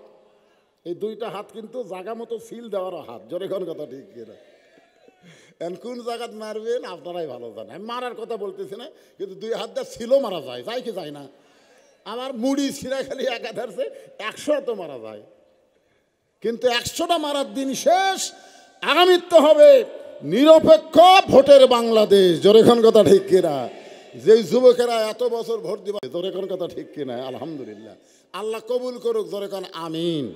এই 2টা হাত কিন্তু জায়গা মতো সিল দেওয়ার হাত। জোরে কোন কথা ঠিক কিনা? কোন জায়গাত মারবেন আপনারাই ভালো জানেন। আমি মারার কথা বলতেছি না, কিন্তু 2 হাত দিয়ে ছিল মারা যায়, যায় কি যায় না? আমার মুড়ি ছিঁড়া খালি একা ধরছে, 100 তো মারা যায়। কিন্তু 100টা মারার দিন শেষ। আগামীতে হবে নিরপেক্ষ ভোটের বাংলাদেশ। জোরে কোন কথা ঠিক কিনা? যেই যুবকেরা এত বছর ভোট দিবে, জোরে কোন কথা ঠিক কিনা? আলহামদুলিল্লাহ, আল্লাহ কবুল করুক। জোরে কোন আমিন।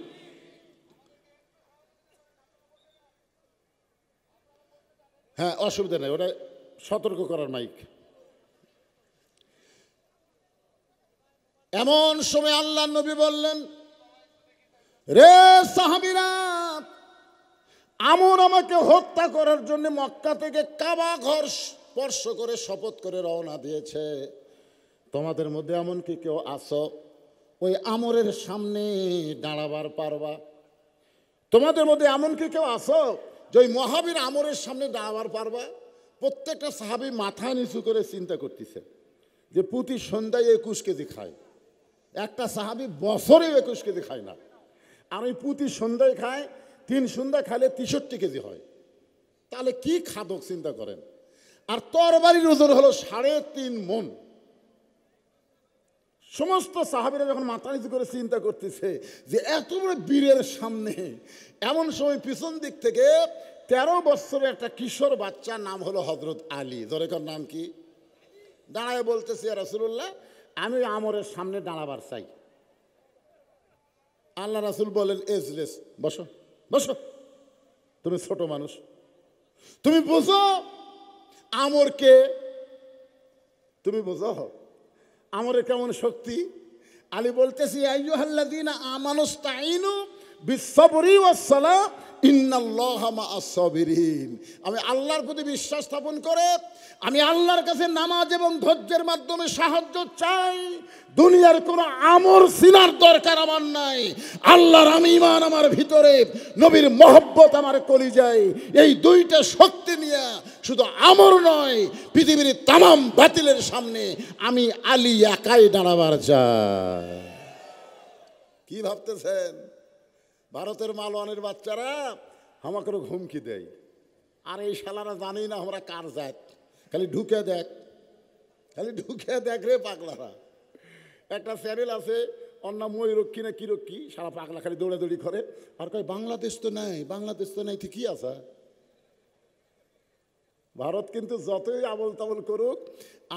হ্যাঁ, অসুবিধা নেই, ওটা সতর্ক করার মাইক। এমন সময় আল্লাহ নবী বললেন, রে সাহাবীরা, আমর আমাকে হত্যা করার জন্য মক্কা থেকে কাবা ঘর স্পর্শ করে শপথ করে রওনা দিয়েছে। তোমাদের মধ্যে এমন কি কেউ আছো ওই আমরের সামনে দাঁড়াবার পারবা? তোমাদের মধ্যে এমন কি কেউ আছো যে ওই মহাবীর আমরের সামনে দাঁড়াবার পারবা? প্রত্যেকটা সাহাবী মাথা নিচু করে চিন্তা করতেছে যে প্রতি সন্ধ্যায় 21 কেজি খায়। একটা সাহাবী বছরে 21 কেজি খায় না, আর ওই প্রতি সন্ধ্যায় খায়। 3 সন্ধ্যা খাইলে 63 কেজি হয়। তাহলে কি খাদক চিন্তা করেন। আর তরবারির ওজন হলো 3.5 মণ। সমস্ত সাহাবীরা যখন মাথা নিচু করে চিন্তা করতেছে যে এত বড় বীরের সামনে, এমন সময় পিছন দিক থেকে 13 বছরের একটা কিশোর বাচ্চা, নাম হলো হযরত আলী। জোরেকার নাম কি? দাঁড়ায় বলতেছে, ইয়া রাসূলুল্লাহ, আমি আমরের সামনে দাঁড়াবার চাই। আল্লাহ রাসূল বলেন, এজলেস, বসো বসো, তুমি ছোট মানুষ, তুমি বুঝো আমরকে, তুমি বুঝো আমরের কেমন শক্তি। আলী বলতেছি, আইয়ুহাল্লাযীনা আমানুস্তাঈনু বিসসবরি ওয়াসসালাহ ইন্নাল্লাহা মাআস সাবিরিন। আমি আল্লাহর প্রতি বিশ্বাস স্থাপন করে আমি আল্লাহর কাছে নামাজ এবং ধৈর্যের মাধ্যমে সাহায্য চাই। দুনিয়ার কোনো আমর সিনার দরকার আমার নাই। আল্লাহর আমি ঈমান আমার ভিতরে, নবীর মহব্বত আমার কলিজায়, এই দুইটা শক্তি নিয়ে শুধু আমর নয়, পৃথিবীর তামাম বাতিলের সামনে আমি আলী একাই দাঁড়াবার চাই। কি ভাবতেছেন? ভারতের মালওয়ানের বাচ্চারা আমাকে হুমকি দেয়, আর এই শালারা জানি না আমরা কার জাত, খালি ঢুকে দেখ, খালি ঢুকে দেখ রে পাগলারা। একটা চ্যানেল আছে অন্য ময়ূরক্ষী না কিরক্ষী, সারা পাগলা খালি দৌড়াদৌড়ি করে আর কয় বাংলাদেশ তো নাই, বাংলাদেশ তো নাই, ঠিকই আছে। ভারত কিন্তু যতই আবল তাবল করুক,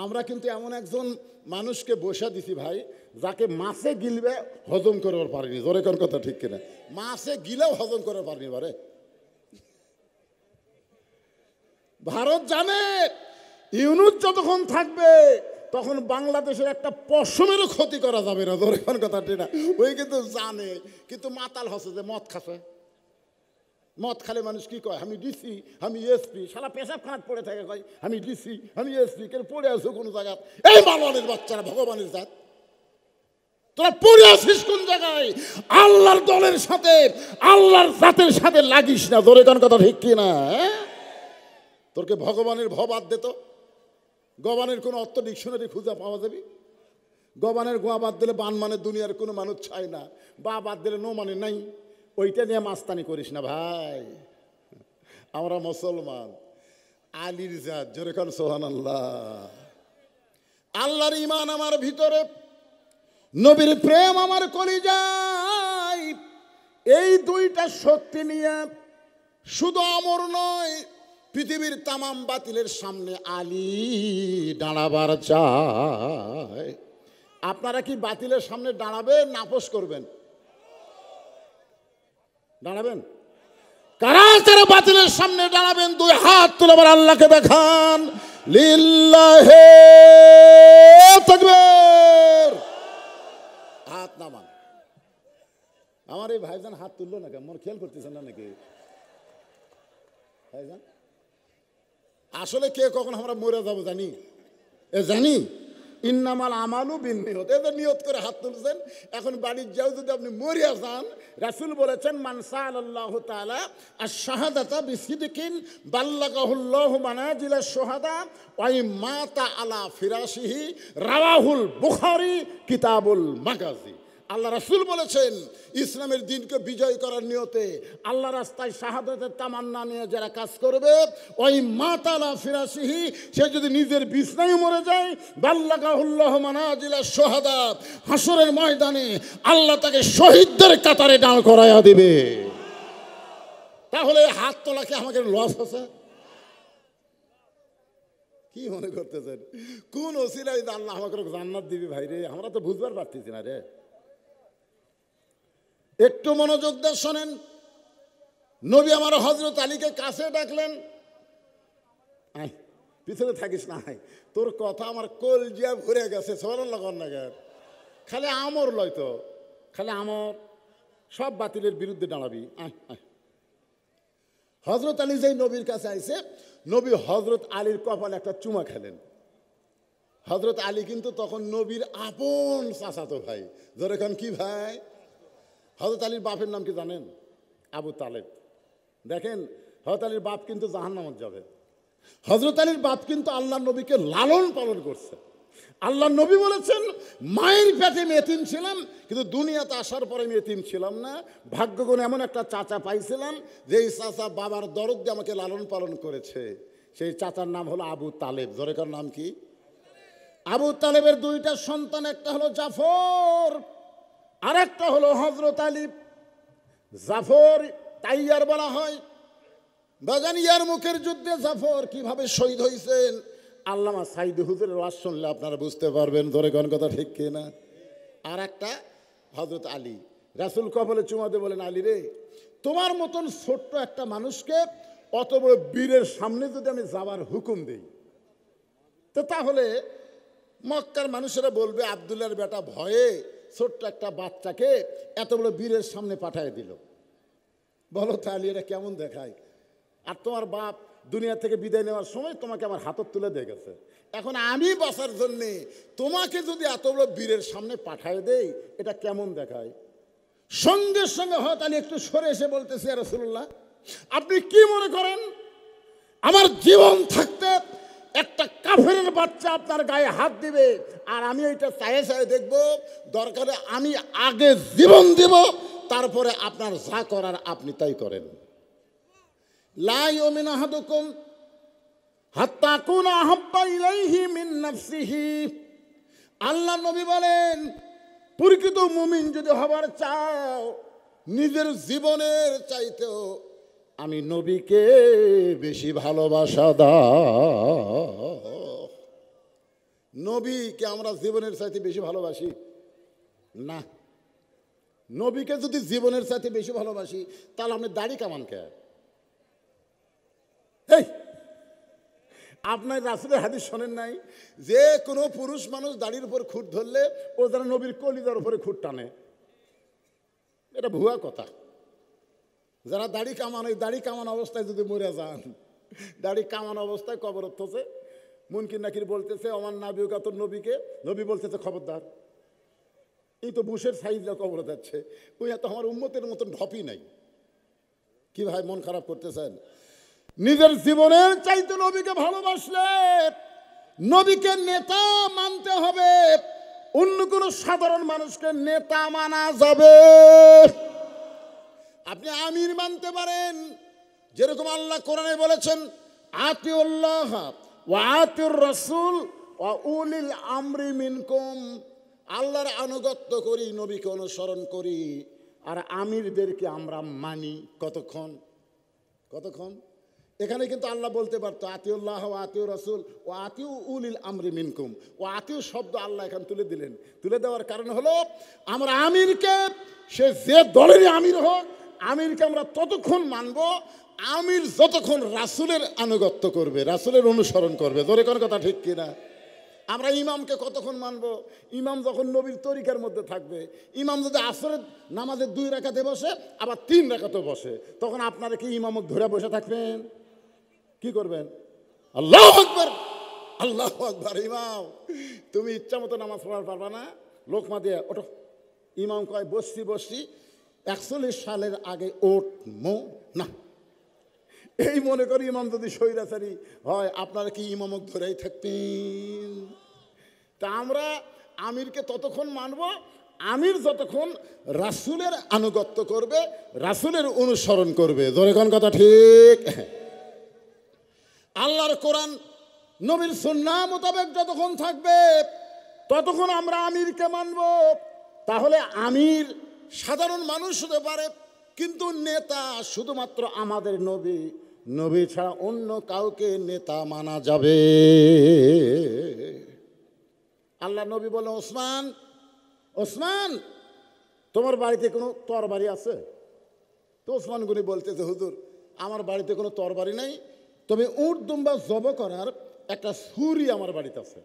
আমরা কিন্তু এমন একজন মানুষকে বসা দিছি ভাই, যাকে মাছে গিলবে হজম করবার পারিনি। জোরে কোন কথা ঠিক কিনা? মাছে গিলেও হজম করতে পারিনি। বারে ভারত জানে ইউনুস যতক্ষণ থাকবে তখন বাংলাদেশের একটা পশমেরও ক্ষতি করা যাবে না। জোরে কোন কথা ঠিক না? ওই কিন্তু জানে, কিন্তু মাতাল হচ্ছে যে মদ খাচ্ছে। মদ খালে মানুষ কি কয়? আমি ডিসি, আমি এসপি। শালা পেশাব খানাত পড়ে থাকে, কয় আমি ডিসি, আমি এসপি। কেন পড়ে আসো কোনো জায়গায়? এই মালওয়ানের বাচ্চারা, ভগবানের জাত, তোরা পড়ে আসিস কোন জায়গায়? আল্লাহর দলের সাথে, আল্লাহর জাতের সাথে লাগিস না। জোরে কোন কথা ঠিক কি না? তোরকে ভগবানের ভ বাদ দে তো। গবানের কোনো অর্থ ডিকশনারি খুঁজে পাওয়া যাবে? গবানের গোয়া বাদ দিলে বান মানে দুনিয়ার কোনো মানুষ চায় না, বা বাদ দিলে নো মানে নাই। ওইটা নিয়ে মাস্তানি করিস না ভাই। আমরা মুসলমান, আলীর জাত। জোরে কোন সুবহানাল্লাহ। আল্লাহর ঈমান আমার ভিতরে, নবীর প্রেম আমার কলিজায়, এই দুইটা শক্তি নিয়ে শুধু আমর নয়, পৃথিবীর তামাম বাতিলের সামনে আলী দাঁড়াবার চায়। আপনারা কি বাতিলের সামনে দাঁড়াবেন না আপোষ করবেন? দাঁড়াবেন? কারা কারা বাতিলের সামনে দাঁড়াবেন? দুই হাত তুলে আবার আল্লাহকে দেখান। লিল্লাহে তাকবীর। হাত নামান। আমার এই ভাইজান হাত তুললো না কেন? মন খেয়াল করতেছেন না নাকি ভাইজান? আসলে কে কখন আমরা মরে যাবো জানি? জানি ইন্নামাল আমালু বিন্নিয়ত। এদের নিয়ত করে হাত তুলছেন। এখন বাড়ির যাও যদি আপনি মরিয়া যান, রাসূল বলেছেন মান সাআলাল্লাহু তাআলা আশ-শাহাদাতা বিসিদকিন বাল্লাগাহুল্লাহু মানাজিলাশ শুহাদা ওয়া মাতা আলা ফিরাশিহি, রাওয়াহুল বুখারী কিতাবুল মাগাজি। আল্লাহ রাসূল বলেছেন ইসলামের দিনকে বিজয় করার নিয়তে আল্লাহ রাস্তায় শাহাদাতের তামান্না নিয়ে যারা কাজ করবে, ওই মাতালা ফিরাসিহি, সে যদি নিজের বিছনায় মরে যায়, বাল্লাগাহুল্লাহু মানাজিলাশ শুহাদা, হাসরের ময়দানে আল্লাহ তাকে শহীদদের কাতারে দাঁড় করায়া দিবে। তাহলে হাত তোলা কি আমাকে লস আছে? কি মনে করতেছেন? কোন ওসিলায় আল্লাহ আমাকে জান্নাত দিবি? ভাই রে, আমরা তো বুঝবার পারতেছি না রে। একটু মনোযোগ দিয়ে শোনেন। নবী আমার হযরত আলীকে কাছে ডাকলেন। আয় পিছনে থাকিস না, আয়, তোর কথা আমার কলজিয়া ভরে গেছে। সুবহানাল্লাহ কর না কেন? খালি আমর লয় তো, খালি আমর, সব বাতিলের বিরুদ্ধে দাঁড়াবি। আয় আয়। হযরত আলী যেই নবীর কাছে আইছে, নবী হযরত আলীর কপালে একটা চুমা খেলেন। হযরত আলী কিন্তু তখন নবীর আপন চাচাতো ভাই। ধরে এখন কি ভাই? হযরত আলীর বাপের নাম কি জানেন? আবু তালেব। দেখেন, হযরত আলীর বাপ কিন্তু জাহান্নামে যাবে। হযরত আলীর বাপ কিন্তু আল্লাহ নবীকে লালন পালন করছে। আল্লাহ নবী বলেছেন মায়ের পেটে আমি এতিম ছিলাম, কিন্তু দুনিয়াতে আসার পরে আমি এতিম ছিলাম না। ভাগ্যগুণে এমন একটা চাচা পাইছিলাম, যেই চাচা বাবার দরদ দিয়ে আমাকে লালন পালন করেছে। সেই চাচার নাম হলো আবু তালেব। জোরেকার নাম কি? আবু তালেবের দুইটা সন্তান, একটা হলো জাফর, আর একটা হলো হযরত আলী। জাফর তাইয়ার বলা হয়। বাজান ইয়ারমুকের যুদ্ধে জাফর কিভাবে শহীদ হয়েছেন, আল্লামা সাইদ হুজুরের ওয়াজ শুনলে আপনারা বুঝতে পারবেন। ধরে কোন কথা ঠিক কিনা? আর একটা হযরত আলী। রাসূল কপালে চুমা দিয়ে বলেন, আলী রে, তোমার মতন ছোট্ট একটা মানুষকে অত বড় বীরের সামনে যদি আমি যাবার হুকুম দিই, তো তাহলে মক্কার মানুষেরা বলবে আব্দুল্লাহর বেটা ভয়ে ছোট্ট একটা বাচ্চাকে এত বড় বীরের সামনে পাঠিয়ে দিল। বলো তাহলে এটা কেমন দেখায়? আর তোমার বাপ দুনিয়া থেকে বিদায় নেওয়ার সময় তোমাকে আমার হাতত তুলে দিয়ে গেছে। এখন আমি বাঁচার জন্যে তোমাকে যদি এত বড় বীরের সামনে পাঠায় দেই, এটা কেমন দেখায়? সঙ্গে সঙ্গে হয়তো আমি একটু সরে এসে বলতেছি, ইয়া রাসূলুল্লাহ, আপনি কি মনে করেন আমার জীবন থাকতে একটা কাফেরের বাচ্চা আপনার গায়ে হাত দিবে আর আমি এইটা চায়ে চায়ে দেখবো? দরকারে আমি আগে জীবন দিব, তারপরে আপনার যা করার আপনি তাই করেন। লা ইউমিনু আহাদুকুম হাত্তা আকুনা আহাব্বা ইলাইহি মিন নাফসিহি। আল্লাহ নবী বলেন, প্রকৃত মুমিন যদি হবার চাও, নিজের জীবনের চাইতেও আমি নবীকে বেশি ভালোবাসা দাও। নবীকে আমরা জীবনের চাইতে বেশি ভালোবাসি না। নবীকে যদি জীবনের চাইতে বেশি ভালোবাসি, তাহলে আপনি দাড়ি কামান কে? এই আপনার রাসূলের হাদিস শোনেন নাই? যে কোনো পুরুষ মানুষ দাড়ির উপর খুঁট ধরলে ও যারা নবীর কলিজার উপরে খুঁট টানে। এটা ভুয়া কথা। যারা দাড়ি কামান, ওই দাড়ি কামান অবস্থায় যদি মরে যান, দাড়ি কামান অবস্থায় কবর হচ্ছে, মুনকির নাকির বলতেছে আমার নাবিউকা তোর নবীকে, নবী বলতেছে খবরদার, এই তো বুশের সাইজটা কবর যাচ্ছে, ওই এত আমার উম্মতের মতন ঢপই নাই। কি ভাই মন খারাপ করতেছেন? নিজের জীবনের চাইতে নবীকে ভালোবাসলে নবীকে নেতা মানতে হবে, অন্য কোনো সাধারণ মানুষকে নেতা মানা যাবে। আপনি আমির মানতে পারেন, যেরকম আল্লাহ কোরআনে বলেছেন আতিউল্লাহ ওয়া আতিউর রাসূল ওয়া উলিল আমরি মিনকুম। আল্লাহর আনুগত্য করি, নবীকে অনুসরণ করি, আর আমিরদেরকে আমরা মানি। কতক্ষণ? কতক্ষণ? এখানে কিন্তু আল্লাহ বলতে পারতো আতিউল্লাহ ওয়া আতিউর রাসূল ওয়া আতিউ উলিল আমরি মিনকুম। ও আতিউ শব্দ আল্লাহ এখানে তুলে দিলেন। তুলে দেওয়ার কারণ হলো আমরা আমিরকে, সে যে দলেরই আমির হোক, আমিরকে আমরা ততক্ষণ মানব আমির যতক্ষণ রাসূলের আনুগত্য করবে, রাসূলের অনুসরণ করবে। জোরে কোন কথা ঠিক কিনা? আমরা ইমামকে কতক্ষণ মানব? ইমাম যখন নবীর তরিকার মধ্যে থাকবে। ইমাম যদি আসরের নামাজে 2 রাকাতে বসে, আবার 3 রাকাতে বসে, তখন আপনারা কি ইমামক ধরে বসে থাকবেন? কি করবেন? আল্লাহু আকবার, আল্লাহু আকবার। ইমাম তুমি ইচ্ছা মতো নামাজ পড়ার পারবা না, লোকমা দিয়ে ওঠো। ইমাম কয় বসছি বসছি, 41 সালের আগে ওঠমো না। এই মনে করি ইমাম যদি স্বৈরাচারী হয়, আপনারা কি ইমামক ধরেই থাকতেন? তা আমরা আমিরকে ততক্ষণ মানব, আমির যতক্ষণ রাসূলের আনুগত্য করবে, রাসূলের অনুসরণ করবে। জোরে কোন কথা ঠিক? আল্লাহর কোরআন নবীর সুন্নাহ মোতাবেক যতক্ষণ থাকবে, ততক্ষণ আমরা আমিরকে মানব। তাহলে আমির সাধারণ মানুষ হতে পারে, কিন্তু নেতা শুধুমাত্র আমাদের নবী, নবী ছাড়া অন্য কাউকে নেতা মানা যাবে। আল্লাহ নবী বলে, ওসমান, ওসমান তোমার বাড়িতে কোনো তরবারি আছে? তো ওসমান গনি বলতেছে, হুজুর আমার বাড়িতে কোনো তরবারি নাই, তবে উট দুম্বা জব করার একটা ছুরি আমার বাড়িতে আছে।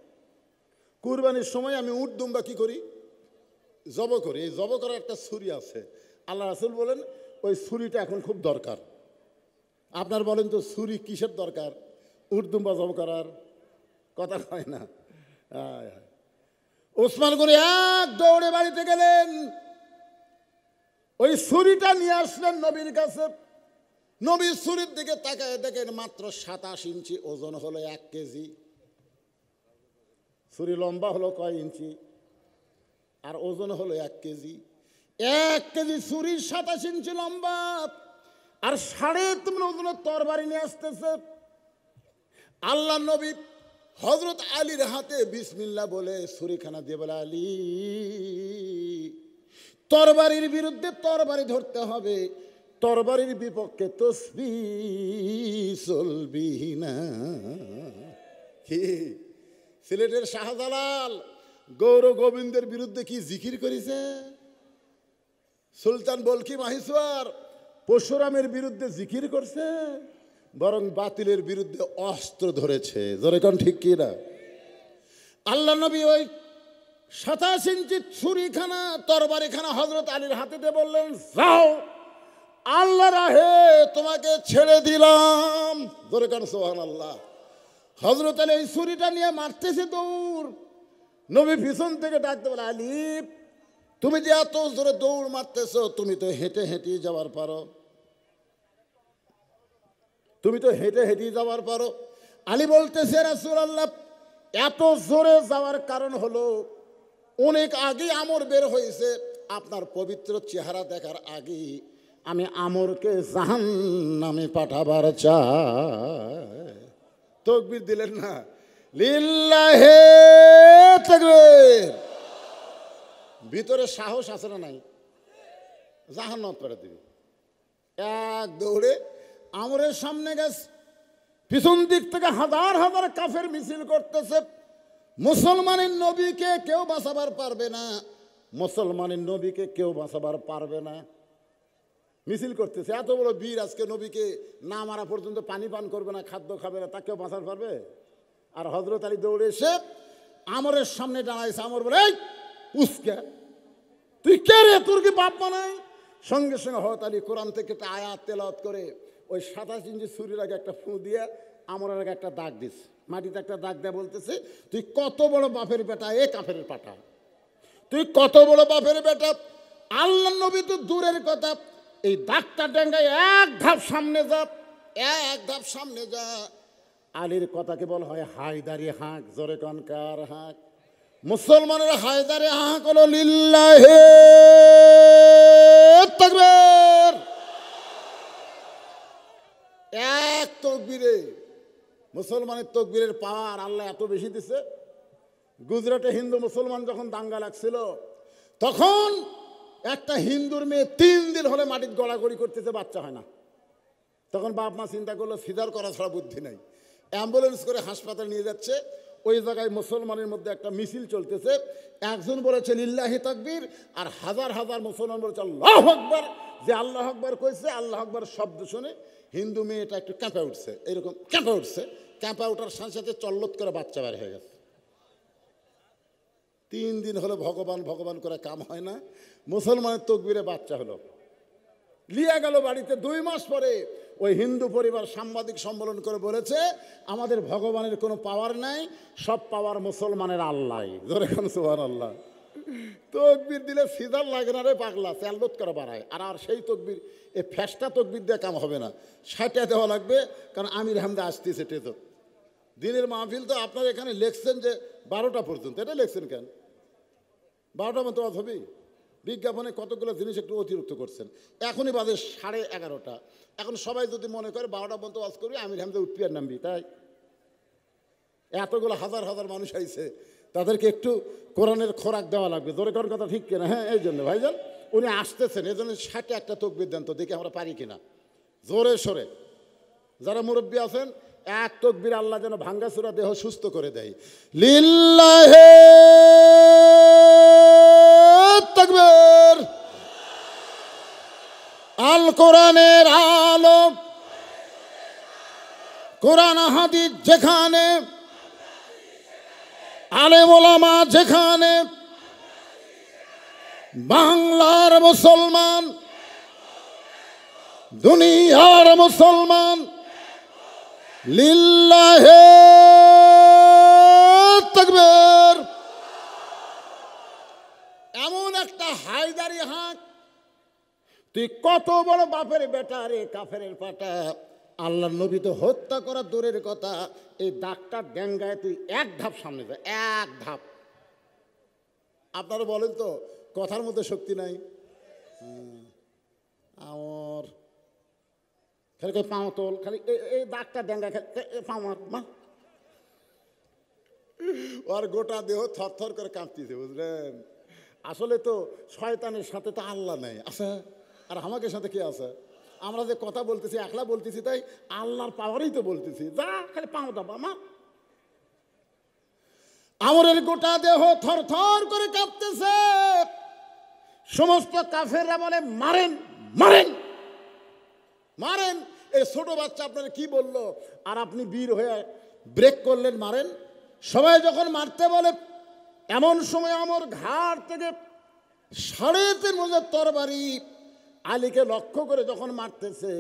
কুরবানির সময় আমি উট দুম্বা কি করি? জব করি। এই জব করার একটা ছুরি আছে। আল্লাহ রাসূল বলেন ওই ছুরিটা এখন খুব দরকার। আপনার বলেন তো ছুরি কিসের দরকার? উট দুম্বা জব করার? কথা হয় না। ওসমান গনি এক দৌড়ে বাড়িতে গেলেন, ওই ছুরিটা নিয়ে আসলেন নবীর কাছে। নবীর ছুরির দিকে তাকায় দেখেন মাত্র 27 ইঞ্চি ওজন, হলো 1 কেজি। ছুরি লম্বা হলো কয় ইঞ্চি? আর ওজন হলো 1 কেজি। 1 কেজি ছুরি, 27 ইঞ্চি লম্বা, আর 3.5 ওজনের তরবারি নিয়ে আসতেছে। আল্লাহ নবী হযরত আলীর হাতে বিসমিল্লাহ বলে ছুরিখানা দিয়ে বলে, আলী তরবারির বিরুদ্ধে তরবারি ধরতে হবে, তরবারির বিপক্ষে তসবিহ চলবি না। কি সিলেটের শাহজালাল গৌর গোবিন্দের বিরুদ্ধে কি জিকির করেছে? সুলতান বলকি মাহিসওয়ার পরশুরামের বিরুদ্ধে জিকির করছে, বরং বাতিলের বিরুদ্ধে অস্ত্র ধরেছে। জোরে কোন ঠিক কি না? আল্লাহ নবী ওই 27 ইঞ্চি ছুরিখানা, তরবারিখানা হযরত আলীর হাতে দিয়ে বললেন, যাও আল্লাহ রাহে তোমাকে ছেড়ে দিলাম। ধরে কান সুবহানাল্লাহ। হযরত আলী এই ছুরিটা নিয়ে মারতেছে দৌড়, নবী পিছন থেকে ডাকতে বলে, আলী তুমি যে এত জোরে দৌড় মারতেছো, তুমি তো হেঁটে হেঁটে যাওয়ার পারো, তুমি তো হেঁটে হেঁটে যাওয়ার পারো। আলী বলতেছে, রাসূলুল্লাহ এত জোরে যাওয়ার কারণ হলো অনেক আগে আমর বের হয়েছে, আপনার পবিত্র চেহারা দেখার আগে আমি আমরকে জাহান্নামে পাঠাবার চাই। তাকবীর দিলেন না? লিল্লাহে তাকবীর। ভিতরে সাহস আছে না নাই? জাহান্নাম করে দিবি। এক দৌড়ে আমরের সামনে গেছে, পিছন দিক থেকে হাজার হাজার কাফের মিছিল করতেছে। মুসলমানের নবীকে কেউ বাঁচাবার পারবে না, মুসলমানের নবীকে কেউ বাঁচাবার পারবে না। মিছিল করতেছে, এত বড় বীর আজকে নবীকে না মারা পর্যন্ত পানি পান করবে না, খাদ্য খাবে না, তা কেউ বাঁচাতে পারবে? আর হযরত আলী দৌড়ে এসে আমরের সামনে দাঁড়াইছে। আমর বলে, এই উস্কা, তুই কে রে, তোর কি বাপ বানাই? সঙ্গে সঙ্গে হযরত আলী কোরআন থেকে একটা আয়াত তেলাওয়াত করে ওই 27 ইঞ্চি ছুরির আগে একটা ফু দিয়ে আমরের আগে একটা দাগ দিস, মাটিতে একটা দাগ দেয়া বলতেছে, তুই কত বড় বাপের বেটা, এ কাফের পাঠা, তুই কত বড় বাপের বেটা। আল্লাহ নবী তো দূরের কথা, এই দাগটা ডেঙ্গায় এক ধাপ সামনে যা, এক ধাপ সামনে যা। আলীর কথাকে বলা হয় হায়দারি হাঁক। জোরে কন কার হাঁক? মুসলমানের হায়দারি হাঁক হলো লিল্লাহে তাকবীর। এক তাকবীরে মুসলমানের তাকবীরের পাওয়ার আল্লাহ এত বেশি দিছে। গুজরাটে হিন্দু মুসলমান যখন দাঙ্গা লাগছিল, তখন একটা হিন্দুর মেয়ে 3 দিন হলে মাটির গড়াগড়ি করতেছে, বাচ্চা হয় না। তখন বাপ মা চিন্তা করলো সিজার করা ছাড়া বুদ্ধি নাই, অ্যাম্বুলেন্স করে হাসপাতালে নিয়ে যাচ্ছে। ওই জায়গায় মুসলমানের মধ্যে একটা মিছিল চলতেছে, একজন বলেছে লিল্লাহি তাকবীর, আর হাজার হাজার মুসলমান বলেছে আল্লাহু আকবার। যে আল্লাহু আকবার কইছে, আল্লাহু আকবার শব্দ শুনে হিন্দু মেয়েটা একটু কাঁপা উঠছে, এরকম কাঁপা উঠছে। কাঁপা ওঠার সাথে সাথে চল্লত করে বাচ্চা বের হয়ে গেছে। 3 দিন হলো ভগবান ভগবান করে কাম হয় না, মুসলমানের তকবীরে বাচ্চা হলো, লিয়া গেল বাড়িতে। 2 মাস পরে ওই হিন্দু পরিবার সাংবাদিক সম্মেলন করে বলেছে, আমাদের ভগবানের কোনো পাওয়ার নাই, সব পাওয়ার মুসলমানের আল্লাহ। ধরে কোন সুবহানাল্লাহ। তকবীর দিলে সিজার লাগে না রে পাগলা, চাল্লত করে বাড়ায়। আর সেই তকবীর, এই ফেস্টা তকবীর দিয়ে কাম হবে না, 60 দেওয়া লাগবে। কারণ আমির হামদা আসতেছে টেজত। দিনের মাহফিল তো আপনার এখানে লেখছেন যে 12টা পর্যন্ত, এটা লেখছেন কেন? 12টা মতো আজ হবে। বিজ্ঞাপনে কতগুলো জিনিস একটু অতিরিক্ত করছেন। এখনই বাজে 11:30। এখন সবাই যদি মনে করে 12টা পর্যন্ত ওয়াজ করবি, আমির হামদা উঠবি আর নামবি, তাই এতগুলো হাজার হাজার মানুষ আইছে, তাদেরকে একটু কোরআনের খোরাক দেওয়া লাগবে। জোরে করার কথা ঠিক কিনা? হ্যাঁ, এই জন্য ভাইজান উনি আসতেছেন, এই জন্য 60 একটা তকবীর দেন তো, দেখি আমরা পারি কিনা জোরে সরে। যারা মুরব্বী আছেন, এক তকবীর আল্লাহ যেন ভাঙ্গাচুরা দেহ সুস্থ করে দেয়। লিল্লাহে তাকবীর। আল কোরআনের আলো, কোরআন হাদিস যেখানে, আলেম ওলামা যেখানে, বাংলার মুসলমান, দুনিয়ার মুসলমান, লিল্লাহে তাকবীর। এমন একটা হায়দারি হাঁক, তুই কত বড় বাপের বেটা রে কাফেরের পাটা। আল্লাহ নবী তো হত্যা করা দূরের কথা, এই দাগটা ডেঙ্গায় তুই এক ধাপ সামনে যা, এক ধাপ। আপনারা বলেন তো, কথার মধ্যে শক্তি নাই? আমার খালি পাও তোল, খালি এই দাগটা ডেঙ্গায় পাওয়ার মা, ওর গোটা দেহ থরথর করে কাঁপতেছে, বুঝলেন? আসলে তো শয়তানের সাথে তো আল্লাহ নেই, আছে। আর আমাকে সাথে কে আছে? আমরা যে কথা বলতেছি একলা বলতেছি, তাই আল্লাহর পাওয়ারই তো বলতেছি। যা খালি পাও দাবা মা। আমরের গোটা দেহ থরথর করে কাঁপতেছে। সমস্ত কাফেররা বলে মারেন মারেন মারেন। এই ছোট বাচ্চা আপনারা কি বললো, আর আপনি বীর হয়ে ব্রেক করলেন, মারেন। সবাই যখন মারতে বলে, এমন সময় আমার ঘাট থেকে 3.5 তরবারি আলীকে লক্ষ্য করে যখন মারতেছে,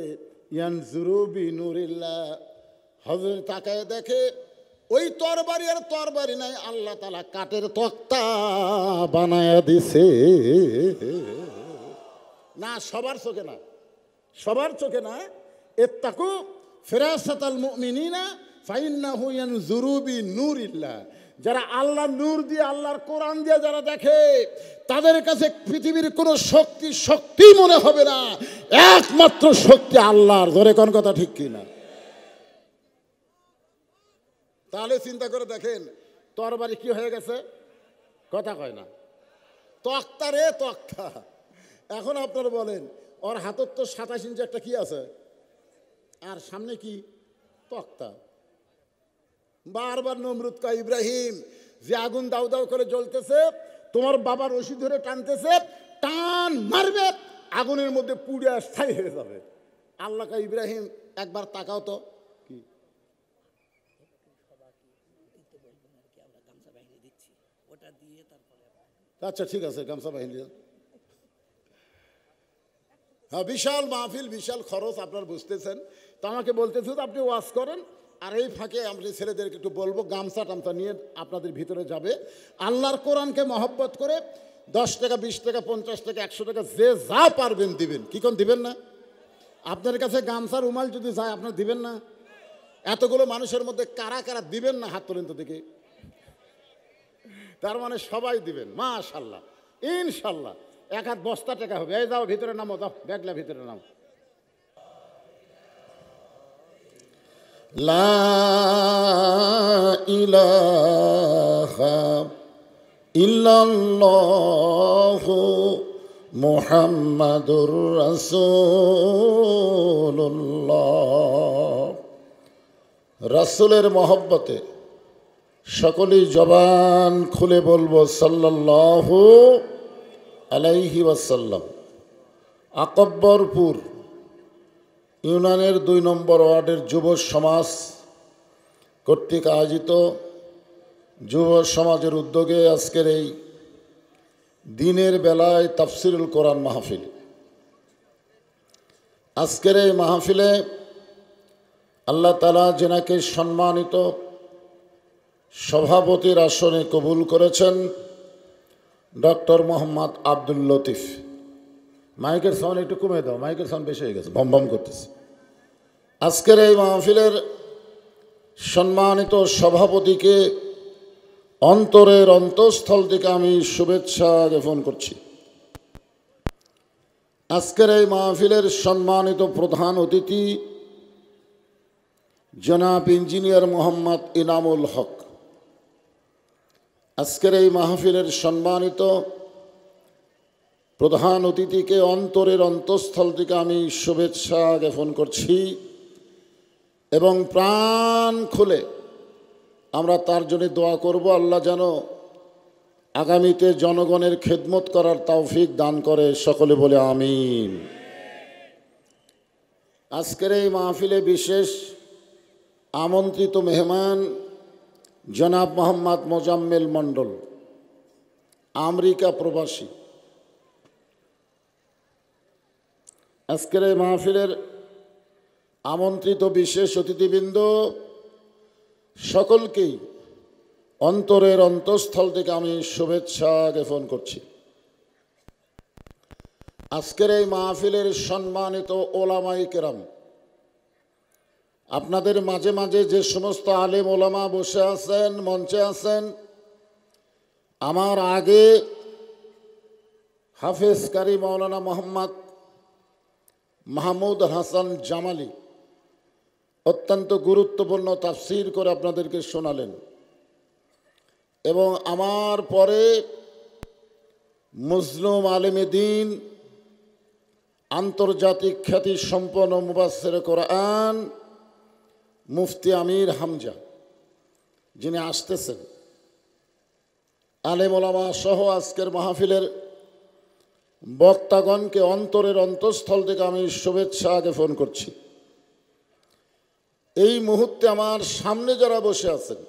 ইয়ানজুরু বিনুরিল্লাহ, হযরত তাকায় দেখে ওই তরবারি আর তরবারি নাই, আল্লাহ তাআলা কাঠের তক্তা বানায়া দিছে। না সবার চোখে না, সবার চোখে না। ইত্তাকু ফিরাসাতাল মুমিনিনা ফাইন্নাহু ইয়ানজুরু বিনুরিল্লাহ, যারা আল্লাহর নূর দিয়ে, আল্লাহর কোরআন দিয়ে যারা দেখে, তাদের কাছে পৃথিবীর কোনো শক্তি মনে হবে না, একমাত্র শক্তি আল্লাহর। ধরে কোন কথা ঠিক কিনা? তাহলে চিন্তা করে দেখেন তরবারি কি হয়ে গেছে, কথা কয় না, তক্তা রে তক্তা। এখন আপনারা বলেন ওর হাতত তো 27 ইঞ্চি একটা কি আছে, আর সামনে কি তক্তা। বারবার নমরুদ কয়, ইব্রাহিম যে আগুন দাউ দাউ করে জ্বলতেছে, তোমার বাবা রশি ধরে টানতেছে, টান মারবে, আগুনের মধ্যে পুড়ে স্থায়ী হয়ে যাবে। আল্লাহ কয়, ইব্রাহিম একবার তাকাও তো। কি আচ্ছা ঠিক আছে, গামছা বাহিনী। হ্যাঁ, বিশাল মাহফিল, বিশাল খরচ, আপনার বুঝতেছেন। তো আমাকে বলতেছে আপনি ওয়াজ করেন, আর এই ফাঁকে আমরা ছেলেদেরকে একটু বলবো গামছা টামছা নিয়ে আপনাদের ভিতরে যাবে, আল্লাহর কোরআনকে মহব্বত করে 10 টাকা 20 টাকা 50 টাকা 100 টাকা যে যা পারবেন দিবেন। কি কোন দিবেন না? আপনার কাছে গামছা রুমাল যদি যায় আপনার দিবেন না? এতগুলো মানুষের মধ্যে কারা কারা দিবেন না হাত তোলেন তো দেখি। তার মানে সবাই দিবেন, মাশাআল্লাহ, ইনশাআল্লাহ। 1 হাত বস্তা টাকা হবে। এই যাও ভিতরে নামো, যাও ব্যাগলা ভিতরে নামো। লা ইলাহা ইল্লাল্লাহু মুহাম্মাদুর রাসূলুল্লাহ। রাসূলের মহব্বতে সকলেই জবান খুলে বলবো সাল্লাল্লাহু আলাইহি ওয়াসাল্লাম। আকব্বরপুর ইউনিয়নের 2 নম্বর ওয়ার্ডের যুব সমাজ কর্তৃক আয়োজিত যুব সমাজের উদ্যোগে আজকের এই দিনের বেলায় তাফসিরুল কোরআন মাহফিল। আজকের এই মাহফিলে আল্লাহ তাআলা যেনাকে সম্মানিত সভাপতির আসনে কবুল করেছেন, ডক্টর মোহাম্মদ আব্দুল লতিফ। মাইকের সাউন্ড একটু কমে দাও, মাইকের সাউন্ড বেশি হয়ে গেছে, ভম ভম করতেছে। আজকের এই মাহফিলের সম্মানিত সভাপতিকে অন্তরের অন্তঃস্থল থেকে আমি শুভেচ্ছা জ্ঞাপন করছি। আজকের এই মাহফিলের সম্মানিত প্রধান অতিথি জনাব ইঞ্জিনিয়ার মোহাম্মদ ইনামুল হক। আজকের এই মাহফিলের সম্মানিত প্রধান অতিথিকে অন্তরের অন্তঃস্থল থেকে আমি শুভেচ্ছা জ্ঞাপন করছি এবং প্রাণ খুলে আমরা তার জন্য দোয়া করব, আল্লাহ যেন আগামীতে জনগণের খেদমত করার তৌফিক দান করে। সকলে বলে আমিন। আজকের এই মাহফিলে বিশেষ আমন্ত্রিত মেহমান জনাব মোহাম্মদ মোজাম্মেল মণ্ডল, আমেরিকা প্রবাসী। আজকের এই মাহফিলের আমন্ত্রিত বিশেষ অতিথিবৃন্দ সকলকেই অন্তরের অন্তঃস্থল থেকে আমি শুভেচ্ছা জ্ঞাপন করছি। আজকের এই মাহফিলের সম্মানিত ওলামায়ে কেরাম, আপনাদের মাঝে মাঝে যে সমস্ত আলেম ওলামা বসে আছেন, মঞ্চে আছেন, আমার আগে হাফেজ কারি মাওলানা মোহাম্মদ মাহমুদ হাসান জামালি অত্যন্ত গুরুত্বপূর্ণ তাফসীর করে আপনাদেরকে শোনালেন এবং আমার পরে মুসলিম আলেমে দ্বীন, আন্তর্জাতিক খ্যাতি সম্পন্ন মুফাসসির কোরআন মুফতি আমির হামজা যিনি আসতেছেন, আলেম ওলামা সহ আজকের মাহফিলের বক্তাগণকে অন্তরের অন্তঃস্থল থেকে আমি শুভেচ্ছা জ্ঞাপন করছি। এই মুহূর্তে আমার সামনে যারা বসে আছেন,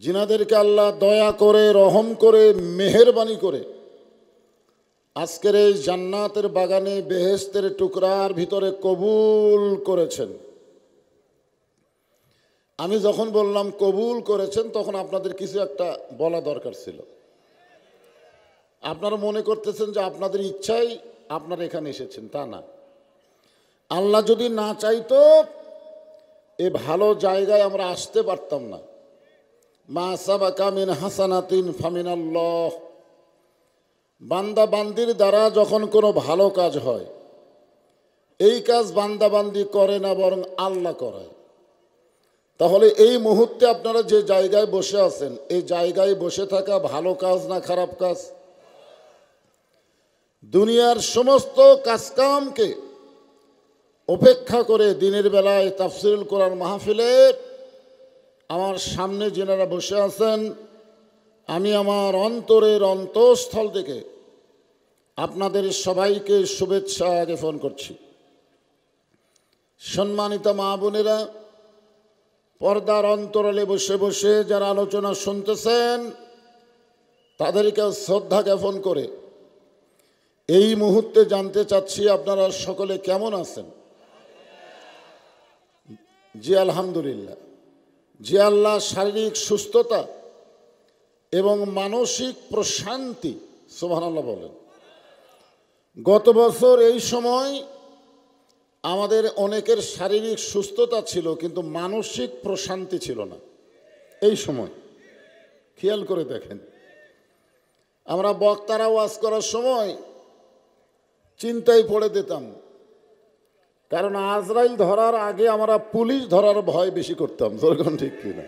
যিনাদেরকে আল্লাহ দয়া করে, রহম করে, মেহেরবানি করে আজকের এই জান্নাতের বাগানে বেহেশতের টুকরার ভিতরে কবুল করেছেন। আমি যখন বললাম কবুল করেছেন তখন আপনাদের কিছু একটা বলা দরকার ছিল। আপনারা মনে করতেছেন যে আপনাদের ইচ্ছাই আপনারা এখানে এসেছেন, তা না। আল্লাহ যদি না চাইতো এ ভালো জায়গায় আমরা আসতে পারতাম না। মা সাবাকা মিন হাসানাতিন ফামিনাল্লাহ। বান্দা বান্দির দ্বারা যখন কোনো ভালো কাজ হয়, এই কাজ বান্দা বান্দি করে না, বরং আল্লাহ করায়। তাহলে এই মুহূর্তে আপনারা যে জায়গায় বসে আছেন, এই জায়গায় বসে থাকা ভালো কাজ না খারাপ কাজ? দুনিয়ার সমস্ত কাজকামকে উপেক্ষা করে দিনের বেলায় তাফসীরুল কোরআন মাহফিলে আমার সামনে যেনারা বসে আছেন, আমি আমার অন্তরের অন্তঃস্থল থেকে আপনাদের সবাইকে শুভেচ্ছা জ্ঞাপন করছি। সম্মানিত মা বোনেরা, পর্দার অন্তরালে বসে বসে যারা আলোচনা শুনতেছেন, তাদেরকে শ্রদ্ধা জ্ঞাপন করে এই মুহূর্তে জানতে চাচ্ছি আপনারা সকলে কেমন আছেন? জি আলহামদুলিল্লাহ। যে আল্লাহ শারীরিক সুস্থতা এবং মানসিক প্রশান্তি, সুবহানাল্লাহ বলেন। গত বছর এই সময় আমাদের অনেকের শারীরিক সুস্থতা ছিল, কিন্তু মানসিক প্রশান্তি ছিল না। এই সময় খেয়াল করে দেখেন, আমরা বক্তারা ওয়াজ করার সময় চিন্তায় পড়ে দিতাম, কারণ আজরাইল ধরার আগে আমরা পুলিশ ধরার ভয় বেশি করতাম। যেরকম ঠিক কিনা?